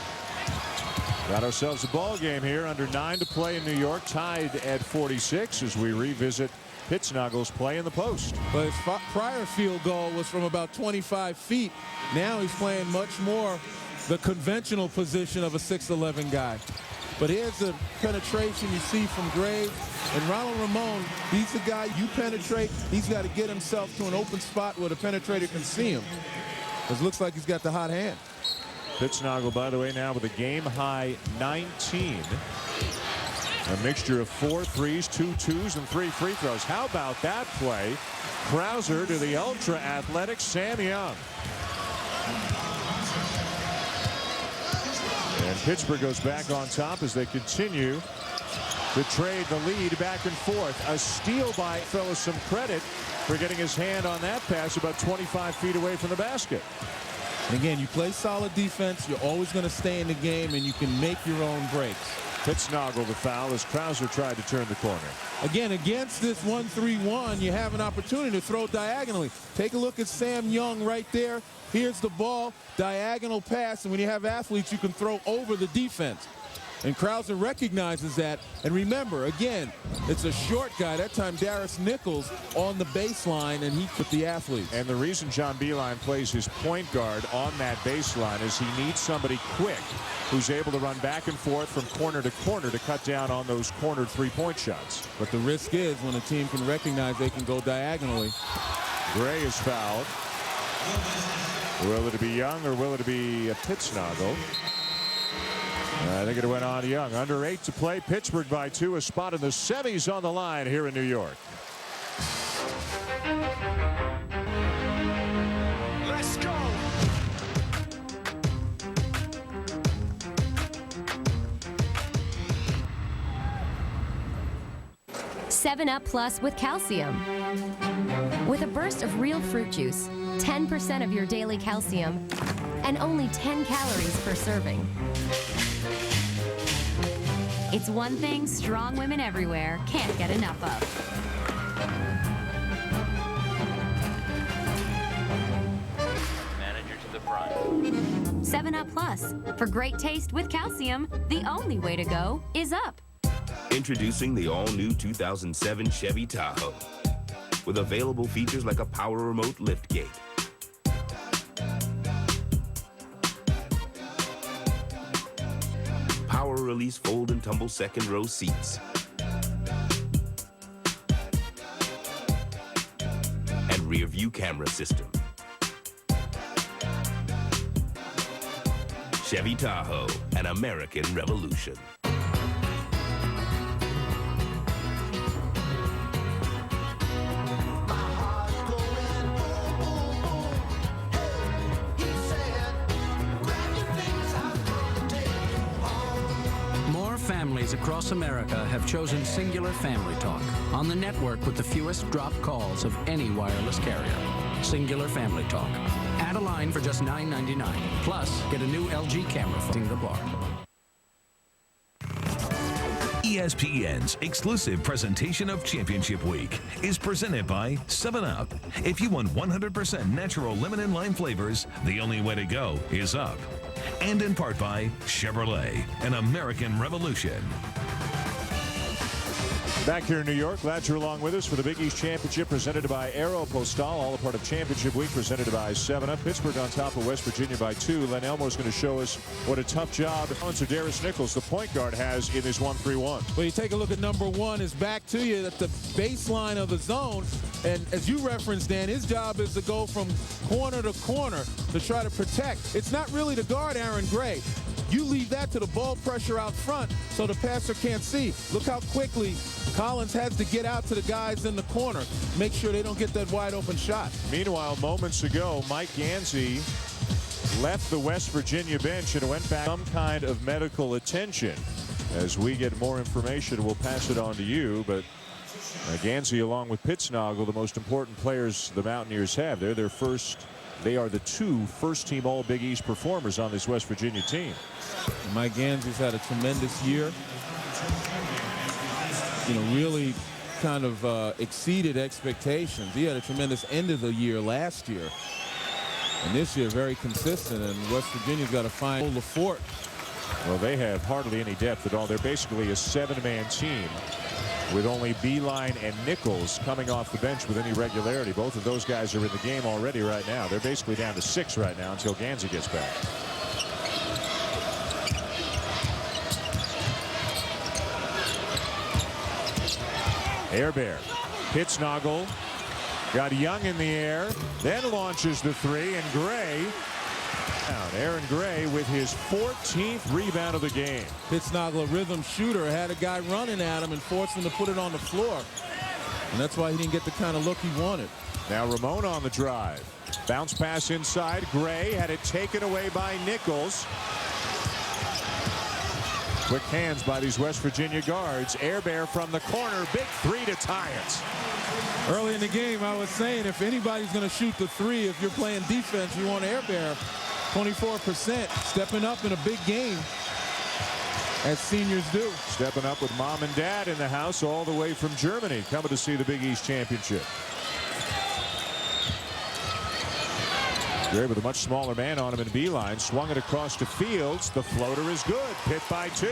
Got ourselves a ball game here. Under 9 to play in New York, tied at 46 as we revisit Pittsnoggle's play in the post. But his prior field goal was from about 25 feet. Now he's playing much more the conventional position of a 6'11 guy. But here's the penetration you see from Graves. And Ronald Ramon, he's the guy you penetrate. He's got to get himself to an open spot where the penetrator can see him. Because it looks like he's got the hot hand. Pittsnogle, by the way, now with a game-high 19. A mixture of 4 threes, 2 twos, and 3 free throws. How about that play? Krauser to the ultra-athletic Sam Young. And Pittsburgh goes back on top as they continue to trade the lead back and forth. A steal by fellow, some credit for getting his hand on that pass about 25 feet away from the basket. And again, you play solid defense. You're always going to stay in the game, and you can make your own breaks. Pittsnogle the foul as Krauser tried to turn the corner. Again, against this 1-3-1, you have an opportunity to throw diagonally. Take a look at Sam Young right there. Here's the ball, diagonal pass, and when you have athletes, you can throw over the defense. And Krauser recognizes that. And remember, again, it's a short guy. That time, Darius Nichols on the baseline, and he put the athlete. And the reason John Beilein plays his point guard on that baseline is he needs somebody quick who's able to run back and forth from corner to corner to cut down on those cornered three-point shots. But the risk is when a team can recognize they can go diagonally. Gray is fouled. Will it be Young or will it be a Pittsnogle? I think it went on Young. Under 8 to play. Pittsburgh by 2. A spot in the semis on the line here in New York. Let's go. Seven Up Plus with calcium. With a burst of real fruit juice, 10% of your daily calcium, and only 10 calories per serving. It's one thing strong women everywhere can't get enough of. Manager to the front. 7 Up Plus. For great taste with calcium, the only way to go is up. Introducing the all-new 2007 Chevy Tahoe. With available features like a power remote liftgate, power release fold and tumble second row seats, and rear view camera system. Chevy Tahoe, an American revolution. Families across America have chosen Singular Family Talk on the network with the fewest dropped calls of any wireless carrier. Singular Family Talk. Add a line for just $9.99. Plus, get a new LG camera phone. The bar. ESPN's exclusive presentation of Championship Week is presented by 7-Up. If you want 100% natural lemon and lime flavors, the only way to go is up. And in part by Chevrolet, an American revolution. Back here in New York, glad you're along with us for the Big East Championship presented by Aeropostale, all a part of Championship Week presented by 7-Up. Pittsburgh on top of West Virginia by 2. Len Elmore's going to show us what a tough job Darius Nichols, the point guard, has in this 1-3-1. Well, you take a look at number 1, is back to you at the baseline of the zone. And as you referenced, Dan, his job is to go from corner to corner to try to protect. It's not really to guard Aaron Gray. You leave that to the ball pressure out front so the passer can't see. Look how quickly Collins has to get out to the guys in the corner, make sure they don't get that wide open shot. Meanwhile, moments ago, Mike Gansey left the West Virginia bench and went back some kind of medical attention. As we get more information, we'll pass it on to you. But Gansey, along with Pittsnogle, the most important players the Mountaineers have. They are the 2 first-team All Big East performers on this West Virginia team. Mike Gansey's had a tremendous year. You know, really kind of exceeded expectations. He had a tremendous end of the year last year. And this year, very consistent. And West Virginia's got to hold the fort. Well, they have hardly any depth at all. They're basically a 7-man team with only Beeline and Nichols coming off the bench with any regularity. Both of those guys are in the game already right now. They're basically down to 6 right now until Gansey gets back. Air Bear. Pittsnogle got Young in the air, then launches the 3, and Gray. Aaron Gray with his 14th rebound of the game. Pittsnogle, a rhythm shooter, had a guy running at him and forced him to put it on the floor. And that's why he didn't get the kind of look he wanted. Now Ramon on the drive. Bounce pass inside. Gray had it taken away by Nichols. Quick hands by these West Virginia guards. Air Bear from the corner. Big 3 to tie it. Early in the game, I was saying if anybody's going to shoot the 3, if you're playing defense, you want Air Bear. 24%, stepping up in a big game, as seniors do. Stepping up with mom and dad in the house all the way from Germany, coming to see the Big East Championship. Gray with a much smaller man on him in Beeline. Swung it across to Fields. The floater is good. Pitt by 2.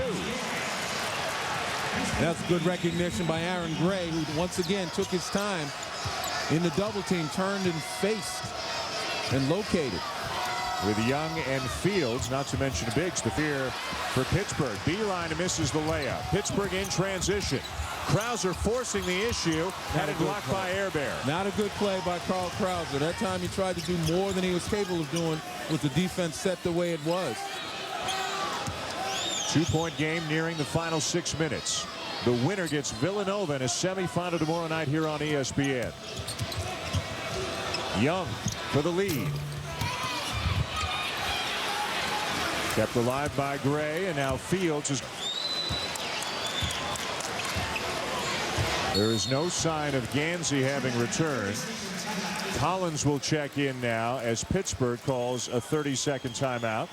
That's good recognition by Aaron Gray, who once again took his time in the double team, turned and faced and located. With Young and Fields, not to mention Biggs, the fear for Pittsburgh. Beeline misses the layup. Pittsburgh in transition. Krauser forcing the issue. Had it blocked by Air Bear. Not a good play by Carl Krauser. That time he tried to do more than he was capable of doing with the defense set the way it was. 2-point game nearing the final 6 minutes. The winner gets Villanova in a semifinal tomorrow night here on ESPN. Young for the lead. Kept alive by Gray, and now Fields is. There is no sign of Gansey having returned. Collins will check in now as Pittsburgh calls a 30-second timeout.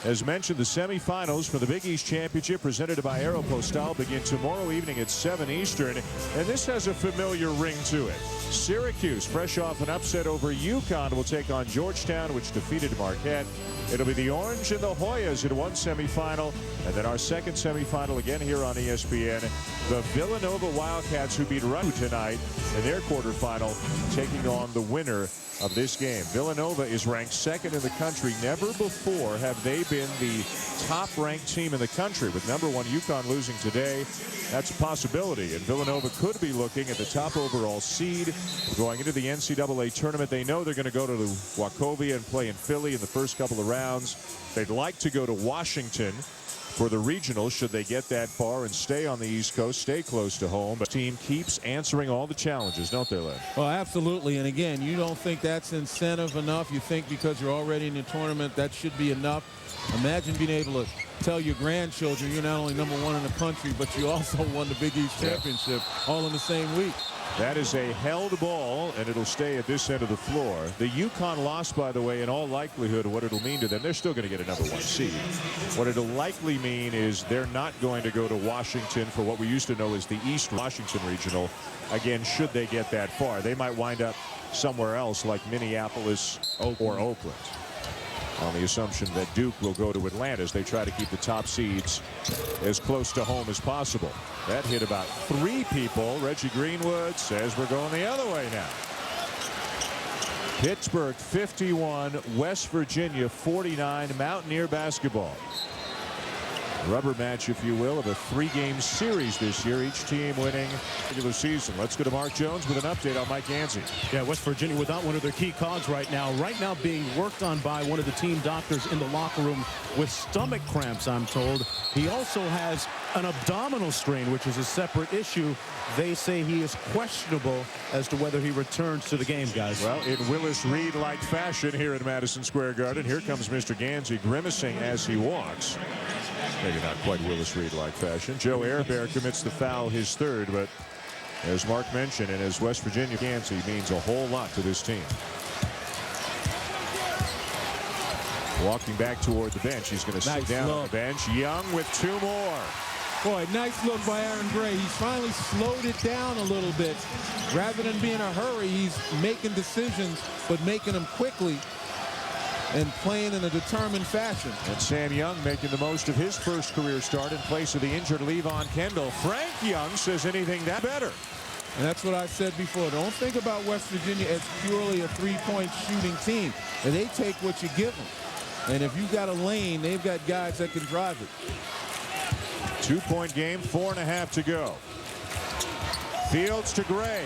As mentioned, the semifinals for the Big East Championship presented by Aeropostale begin tomorrow evening at 7 Eastern, and this has a familiar ring to it. Syracuse, fresh off an upset over UConn, will take on Georgetown, which defeated Marquette. It'll be the Orange and the Hoyas in one semifinal, and then our second semifinal again here on ESPN. The Villanova Wildcats, who beat Rutgers tonight in their quarterfinal, taking on the winner of this game. Villanova is ranked 2nd in the country. Never before have they been the top-ranked team in the country. With number 1 UConn losing today, that's a possibility. And Villanova could be looking at the top overall seed going into the NCAA tournament. They know they're going to go to the Wachovia and play in Philly in the first couple of rounds. They'd like to go to Washington for the regional should they get that far and stay on the East Coast, stay close to home. But the team keeps answering all the challenges, don't they, Len? Well, absolutely. And again, you don't think that's incentive enough. You think because you're already in the tournament, that should be enough. Imagine being able to tell your grandchildren you're not only number 1 in the country, but you also won the Big East Championship all in the same week. That is a held ball, and it'll stay at this end of the floor. The UConn loss, by the way, in all likelihood, what it'll mean to them, they're still going to get a number 1 seed. What it'll likely mean is they're not going to go to Washington for what we used to know as the East Washington Regional. Again, should they get that far, they might wind up somewhere else like Minneapolis or Oakland, on the assumption that Duke will go to Atlanta as they try to keep the top seeds as close to home as possible. That hit about 3 people. Reggie Greenwood says we're going the other way now. Pittsburgh 51, West Virginia 49, Mountaineer basketball. rubber match, if you will, of a 3-game series this year, each team winning regular season. Let's go to Mark Jones with an update on Mike Gansey. Yeah, West Virginia without one of their key cogs right now being worked on by one of the team doctors in the locker room with stomach cramps, I'm told. He also has an abdominal strain, which is a separate issue. They say he is questionable as to whether he returns to the game, guys. Well, in Willis Reed-like fashion here at Madison Square Garden, here comes Mr. Gansey grimacing as he walks. Maybe not quite Willis Reed-like fashion. Joe Airbear commits the foul, his third, but as Mark mentioned, and as West Virginia, Gansey means a whole lot to this team. Walking back toward the bench, he's going to sit down on the bench. Young with 2 more. Boy, nice look by Aaron Gray. He's finally slowed it down a little bit. Rather than being in a hurry, he's making decisions, but making them quickly and playing in a determined fashion. And Sam Young making the most of his first career start in place of the injured Levon Kendall. Frank Young says anything that better. And that's what I said before. Don't think about West Virginia as purely a 3-point shooting team. And they take what you give them. And if you've got a lane, they've got guys that can drive it. 2-point game, 4.5 to go. Fields to Gray.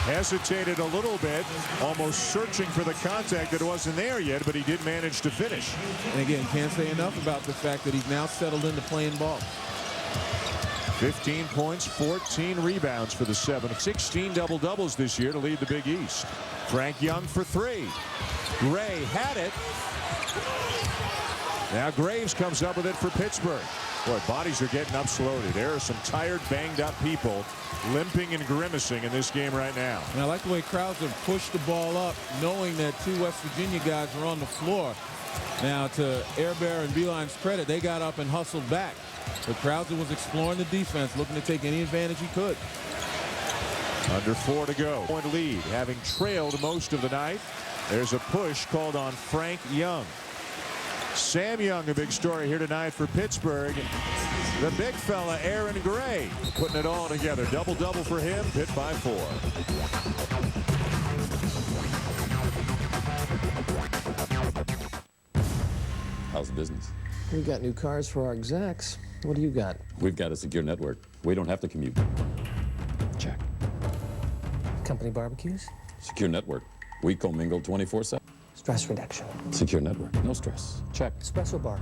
Hesitated a little bit, almost searching for the contact that wasn't there yet, but he did manage to finish. And again, can't say enough about the fact that he's now settled into playing ball. 15 points, 14 rebounds for the 7. 16 double-doubles this year to lead the Big East. Frank Young for 3. Gray had it. Now Graves comes up with it for Pittsburgh. Boy, bodies are getting up slowly. There are some tired, banged-up people limping and grimacing in this game right now. And I like the way Krauser pushed the ball up, knowing that 2 West Virginia guys were on the floor. Now, to Airbear and Beeline's credit, they got up and hustled back. But Krauser was exploring the defense, looking to take any advantage he could. Under 4 to go. Point lead, having trailed most of the night. There's a push called on Frank Young. Sam Young, a big story here tonight for Pittsburgh. The big fella, Aaron Gray, putting it all together. Double-double for him, Pitt by 4. How's the business? We got new cars for our execs. What do you got? We've got a secure network. We don't have to commute. Check. Company barbecues? Secure network. We commingle 24/7. Stress reduction. Secure network. No stress. Check. Espresso bar.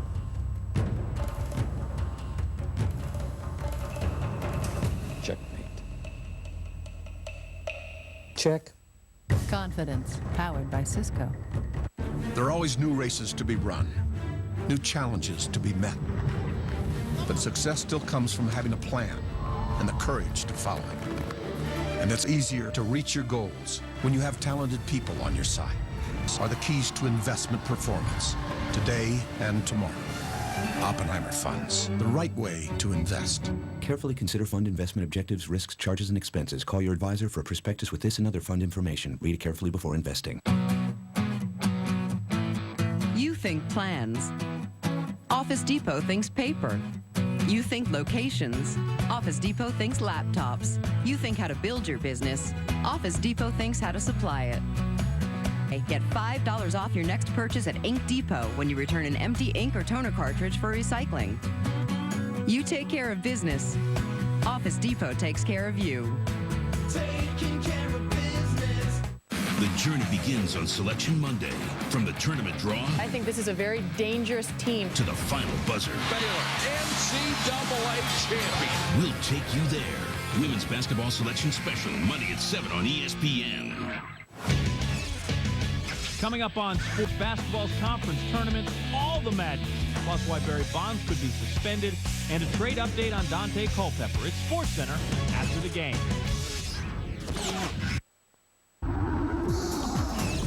Checkmate. Check. Confidence, powered by Cisco. There are always new races to be run, new challenges to be met. But success still comes from having a plan and the courage to follow it. And it's easier to reach your goals when you have talented people on your side. Are the keys to investment performance today and tomorrow. Oppenheimer Funds, the right way to invest. Carefully consider fund investment objectives, risks, charges, and expenses. Call your advisor for a prospectus with this and other fund information. Read it carefully before investing. You think plans. Office Depot thinks paper. You think locations. Office Depot thinks laptops. You think how to build your business. Office Depot thinks how to supply it. Get $5 off your next purchase at Ink Depot when you return an empty ink or toner cartridge for recycling. You take care of business. Office Depot takes care of you. Taking care of business. The journey begins on Selection Monday. From the tournament draw I think this is a very dangerous team. to the final buzzer. NCAA champion. We'll take you there. Women's Basketball Selection Special, Monday at 7 on ESPN. Coming up on Sports Basketball's conference tournament, all the madness, plus why Barry Bonds could be suspended, and a trade update on Dante Culpepper. It's SportsCenter after the game.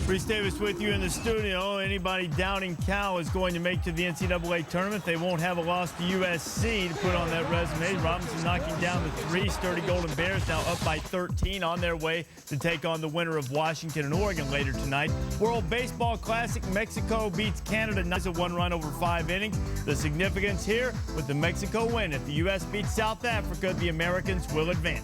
Reese Davis with you in the studio. Anybody doubting Cal is going to make to the NCAA tournament. They won't have a loss to USC to put on that resume. Robinson knocking down the 3. Sturdy Golden Bears now up by 13 on their way to take on the winner of Washington and Oregon later tonight. World Baseball Classic, Mexico beats Canada. Nice a 1-run over 5 innings. The significance here with the Mexico win. If the U.S. beats South Africa, the Americans will advance.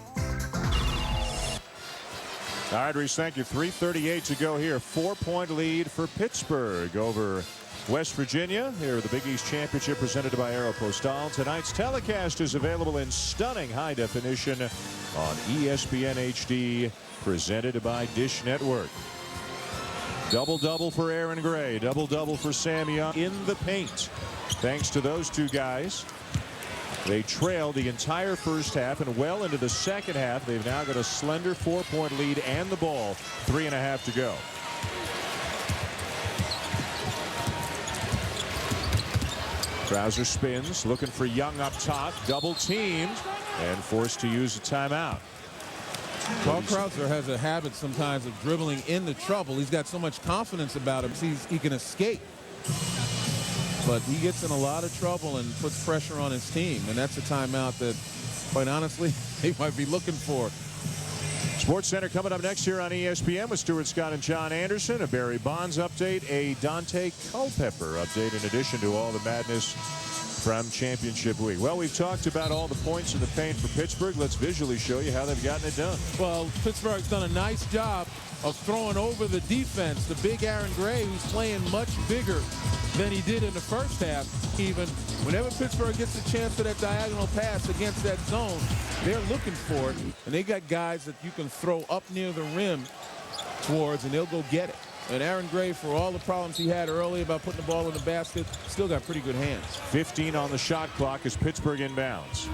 All right, Reese, thank you. 3:38 to go here. 4-point lead for Pittsburgh over West Virginia. Here the Big East Championship presented by Aeropostale. Tonight's telecast is available in stunning high definition on ESPN HD, presented by Dish Network. Double-double for Aaron Gray. Double-double for Sam Young in the paint. Thanks to those two guys, they trailed the entire first half, and well into the second half, they've now got a slender 4-point lead and the ball. 3.5 to go. Krauser spins, looking for Young up top, double teamed, and forced to use a timeout. Paul Krauser has a habit sometimes of dribbling into trouble. He's got so much confidence about him, he can escape. But he gets in a lot of trouble and puts pressure on his team, and that's a timeout that, quite honestly, they might be looking for. Sports Center coming up next here on ESPN with Stuart Scott and John Anderson. A Barry Bonds update, a Dante Culpepper update, in addition to all the madness from championship week. Well, we've talked about all the points in the paint for Pittsburgh. Let's visually show you how they've gotten it done. Well, Pittsburgh's done a nice job of throwing over the defense. The big Aaron Gray, who's playing much bigger than he did in the first half. Even whenever Pittsburgh gets a chance for that diagonal pass against that zone, they're looking for it. And they got guys that you can throw up near the rim towards, and they'll go get it. And Aaron Gray, for all the problems he had early about putting the ball in the basket, still got pretty good hands. 15 on the shot clock as Pittsburgh inbounds.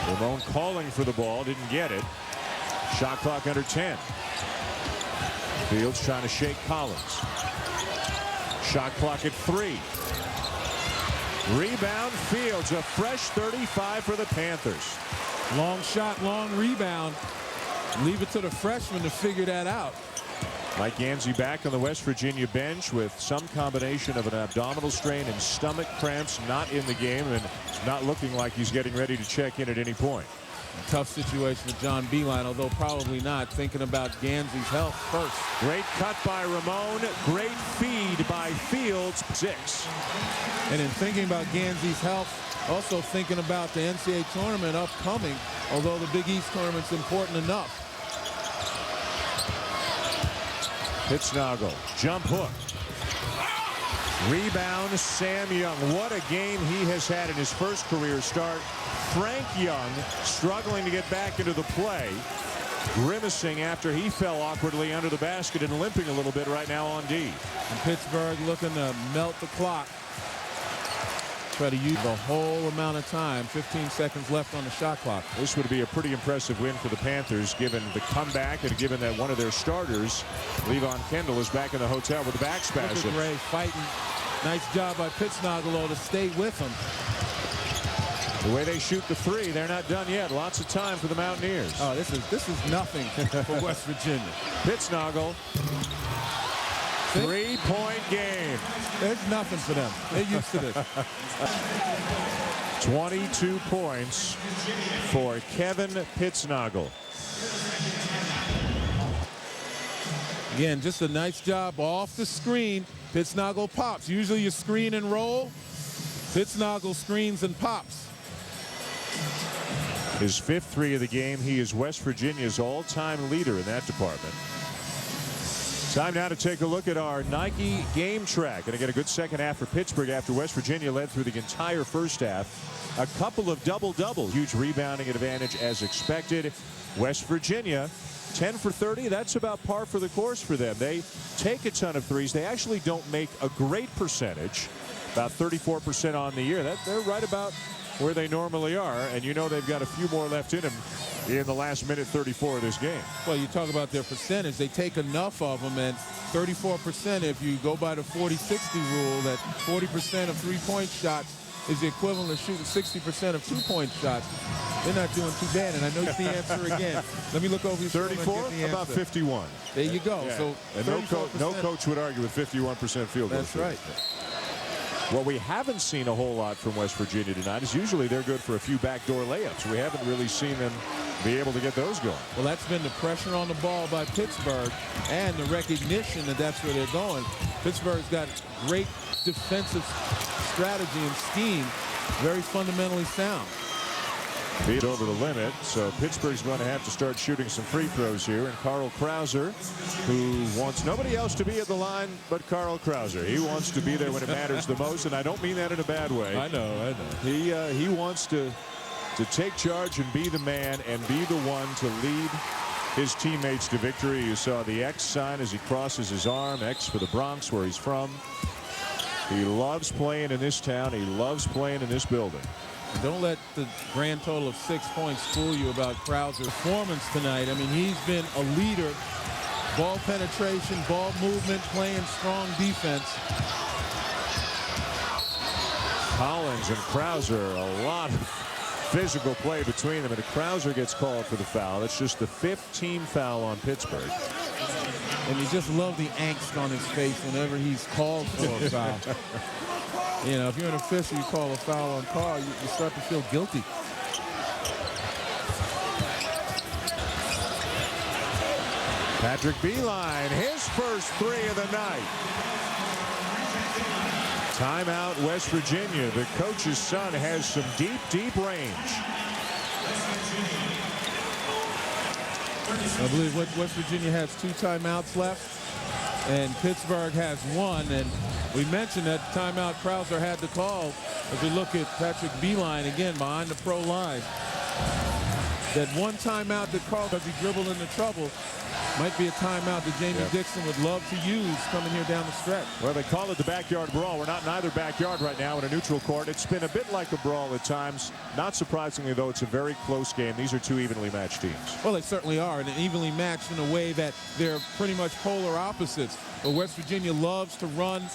Ramon calling for the ball, didn't get it. Shot clock under 10. Fields trying to shake Collins. Shot clock at 3. Rebound, Fields, a fresh 35 for the Panthers. Long shot, long rebound. Leave it to the freshman to figure that out. Mike Gansey back on the West Virginia bench with some combination of an abdominal strain and stomach cramps, not in the game and not looking like he's getting ready to check in at any point. Tough situation with John Beilein, although probably not. Thinking about Gansey's health first. Great cut by Ramon. Great feed by Fields. 6. And in thinking about Gansey's health, also thinking about the NCAA tournament upcoming, although the Big East tournament's important enough. Pittsnagel, jump hook. Rebound, Sam Young. What a game he has had in his first career start. Frank Young struggling to get back into the play, grimacing after he fell awkwardly under the basket and limping a little bit right now on D. And Pittsburgh looking to melt the clock. Try to use the whole amount of time. 15 seconds left on the shot clock. This would be a pretty impressive win for the Panthers, given the comeback and given that one of their starters, Levon Kendall, is back in the hotel with the back spasms. Look at Gray fighting. Nice job by Pittsnagel to stay with him. The way they shoot the 3, they're not done yet. Lots of time for the Mountaineers. Oh, this is nothing for West Virginia. Pittsnagel. 3-point game. There's nothing for them. They're used to this. 22 points for Kevin Pittsnagel. Again, just a nice job off the screen. Pittsnagel pops. Usually you screen and roll. Pittsnagel screens and pops. His 5th 3 of the game. He is West Virginia's all-time leader in that department. Time now to take a look at our Nike game track. Going to get a good second half for Pittsburgh after West Virginia led through the entire first half. A couple of double-doubles. Huge rebounding advantage as expected. West Virginia, 10 for 30. That's about par for the course for them. They take a ton of threes. They actually don't make a great percentage, about 34% on the year. They're right about where they normally are, and you know they've got a few more left in them in the last minute 34 of this game. Well, you talk about their percentage. They take enough of them, and 34%, if you go by the 40-60 rule, that 40% of three-point shots is the equivalent of shooting 60% of two-point shots. They're not doing too bad, and I know it's the answer again. Let me look over your 34, about 51. There you go. Yeah. So and no coach would argue with 51% field goal. That's right. What we haven't seen a whole lot from West Virginia tonight is usually they're good for a few backdoor layups. We haven't really seen them be able to get those going. Well, that's been the pressure on the ball by Pittsburgh and the recognition that that's where they're going. Pittsburgh's got great defensive strategy and scheme, very fundamentally sound. Beat over the limit, so Pittsburgh's going to have to start shooting some free throws here. And Carl Krauser, who wants nobody else to be at the line but Carl Krauser. He wants to be there when it matters the most, and I don't mean that in a bad way. I know. He wants to take charge and be the man and be the one to lead his teammates to victory. You saw the X sign as he crosses his arm, X for the Bronx, where he's from. He loves playing in this town. He loves playing in this building. Don't let the grand total of 6 points fool you about Krauser's performance tonight. I mean, he's been a leader. Ball penetration, ball movement, playing strong defense. Collins and Krauser, a lot of physical play between them, and Krauser gets called for the foul. That's just the 5th team foul on Pittsburgh. And you just love the angst on his face whenever he's called for a foul. You know, if you're an official, you call a foul on Carl, you start to feel guilty. Patrick Beeline, his first 3 of the night. Timeout, West Virginia. The coach's son has some deep, deep range. I believe West Virginia has 2 timeouts left, and Pittsburgh has 1. And we mentioned that timeout Krauser had to call as we look at Patrick Beeline again behind the pro line. That one timeout that Carl, as he dribbled into trouble, might be a timeout that Jamie Dixon would love to use coming here down the stretch. Well, they call it the backyard brawl. We're not in either backyard right now in a neutral court. It's been a bit like a brawl at times. Not surprisingly, though, it's a very close game. These are 2 evenly matched teams. Well, they certainly are, and evenly matched in a way that they're pretty much polar opposites. But West Virginia loves to run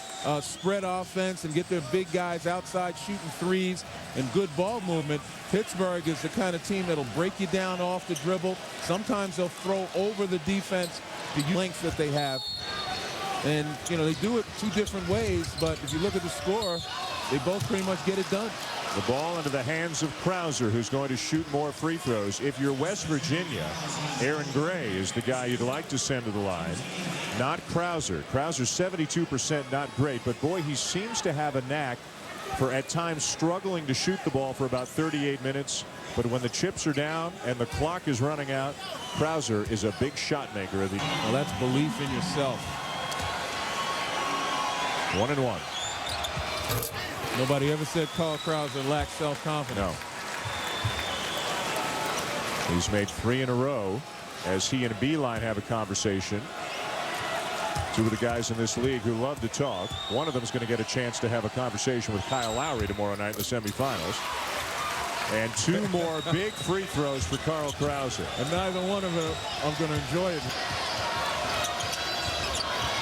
spread offense and get their big guys outside shooting threes and good ball movement. Pittsburgh is the kind of team that'll break you down off the dribble. Sometimes they'll throw over the defense, the length that they have. And, you know, they do it 2 different ways, but if you look at the score, they both pretty much get it done. The ball into the hands of Krauser, who's going to shoot more free throws. If you're West Virginia, Aaron Gray is the guy you'd like to send to the line, not Krauser. Krauser's 72%, not great, but boy, he seems to have a knack for at times struggling to shoot the ball for about 38 minutes. But when the chips are down and the clock is running out, Krauser is a big shot maker. Well, that's belief in yourself. 1-1. Nobody ever said Carl Krauser lacked self-confidence. No. He's made 3 in a row as he and Beeline have a conversation. 2 of the guys in this league who love to talk. One of them is going to get a chance to have a conversation with Kyle Lowry tomorrow night in the semifinals. And 2 more big free throws for Carl Krauser. And neither one of them are going to enjoy it.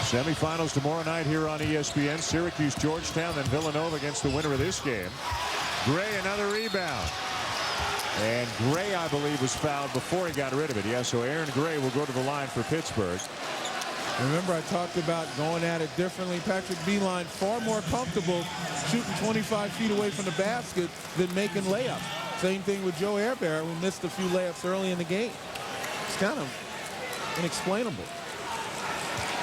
Semifinals tomorrow night here on ESPN. Syracuse, Georgetown, then Villanova against the winner of this game. Gray, another rebound. And Gray, I believe, was fouled before he got rid of it. Yeah, so Aaron Gray will go to the line for Pittsburgh. Remember, I talked about going at it differently. Patrick Beeline far more comfortable shooting 25 feet away from the basket than making layups. Same thing with Joe Airbear, who missed a few layups early in the game. It's kind of inexplainable.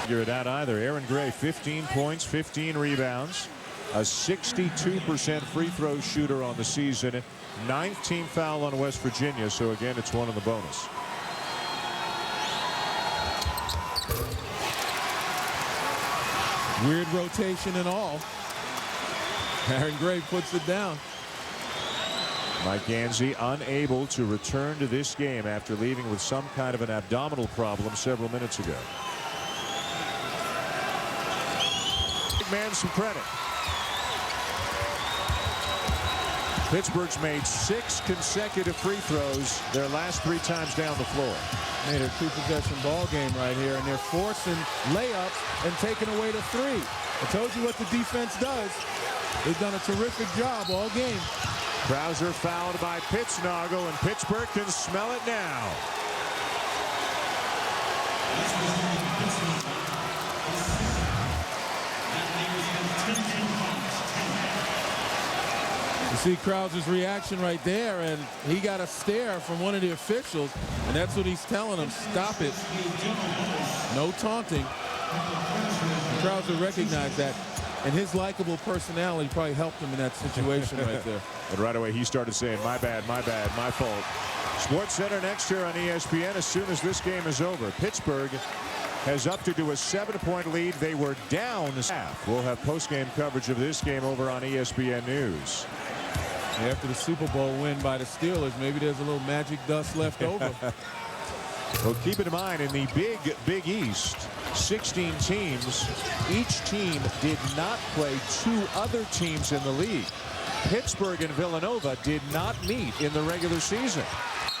Figure it out either. Aaron Gray, 15 points, 15 rebounds, a 62% free throw shooter on the season. 9th team foul on West Virginia, so again, it's 1 in the bonus. Weird rotation and all. Aaron Gray puts it down. Mike Gansey unable to return to this game after leaving with some kind of an abdominal problem several minutes ago. Big man some credit. Pittsburgh's made 6 consecutive free throws their last 3 times down the floor. Made a 2-possession ball game right here, and they're forcing layups and taking away the 3. I told you what the defense does. They've done a terrific job all game. Krauser fouled by Pittsnoggle, and Pittsburgh can smell it now. You see Krauser's reaction right there, and he got a stare from one of the officials, and that's what he's telling him. Stop it. No taunting. And Krauser recognized that. And his likable personality probably helped him in that situation right there. But right away he started saying, my bad, my fault. Sports Center next here on ESPN as soon as this game is over. Pittsburgh has upped it to a 7-point lead. They were down half. We'll have post-game coverage of this game over on ESPN News. After the Super Bowl win by the Steelers, maybe there's a little magic dust left over. Well, keep in mind, in the Big East, 16 teams, each team did not play 2 other teams in the league. Pittsburgh and Villanova did not meet in the regular season.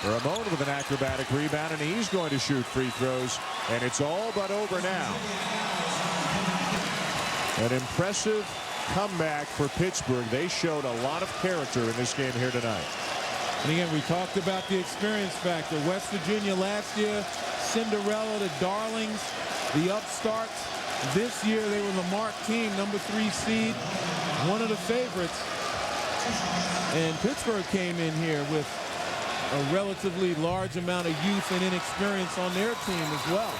Ramon with an acrobatic rebound, and he's going to shoot free throws, and it's all but over now. An impressive comeback for Pittsburgh. They showed a lot of character in this game here tonight. And again, we talked about the experience factor. West Virginia last year, Cinderella, the darlings, the upstarts. This year, they were the marked team, #3 seed, one of the favorites. And Pittsburgh came in here with a relatively large amount of youth and inexperience on their team as well.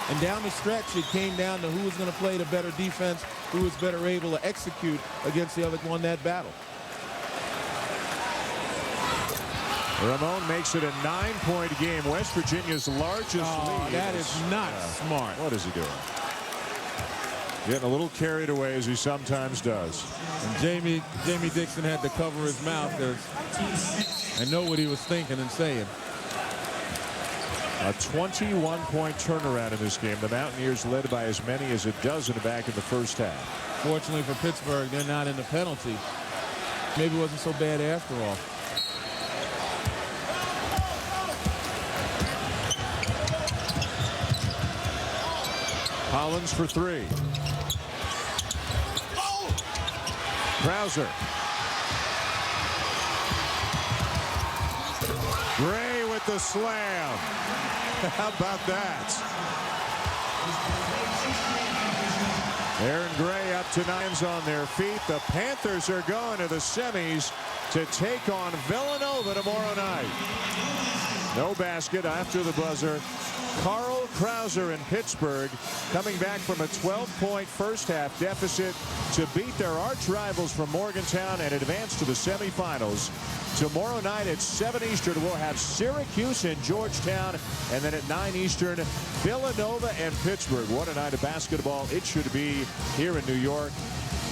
And down the stretch, it came down to who was going to play the better defense, who was better able to execute against the other one that battle. Ramon makes it a 9-point game. West Virginia's largest lead. That is not smart. What is he doing? Getting a little carried away, as he sometimes does. And Jamie Dixon had to cover his mouth because I know what he was thinking and saying. A 21-point turnaround in this game. The Mountaineers led by as many as a dozen back in the first half. Fortunately for Pittsburgh, they're not in the penalty. Maybe it wasn't so bad after all. Collins for 3. Krauser. Gray with the slam. How about that? Aaron Gray up to 9s on their feet. The Panthers are going to the semis to take on Villanova tomorrow night. No basket after the buzzer. Carl Krauser in Pittsburgh coming back from a 12-point first half deficit to beat their arch rivals from Morgantown and advance to the semifinals. Tomorrow night at 7 Eastern, we'll have Syracuse and Georgetown, and then at 9 Eastern, Villanova and Pittsburgh. What a night of basketball it should be here in New York.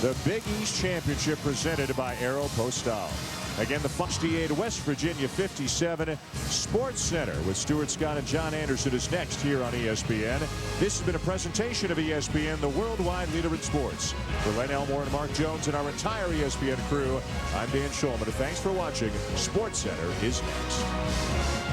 The Big East Championship presented by Aeropostale. Again, the 68, West Virginia 57. Sports Center with Stuart Scott and John Anderson is next here on ESPN. This has been a presentation of ESPN, the worldwide leader in sports. For Len Elmore and Mark Jones and our entire ESPN crew, I'm Dan Schulman. Thanks for watching. Sports Center is next.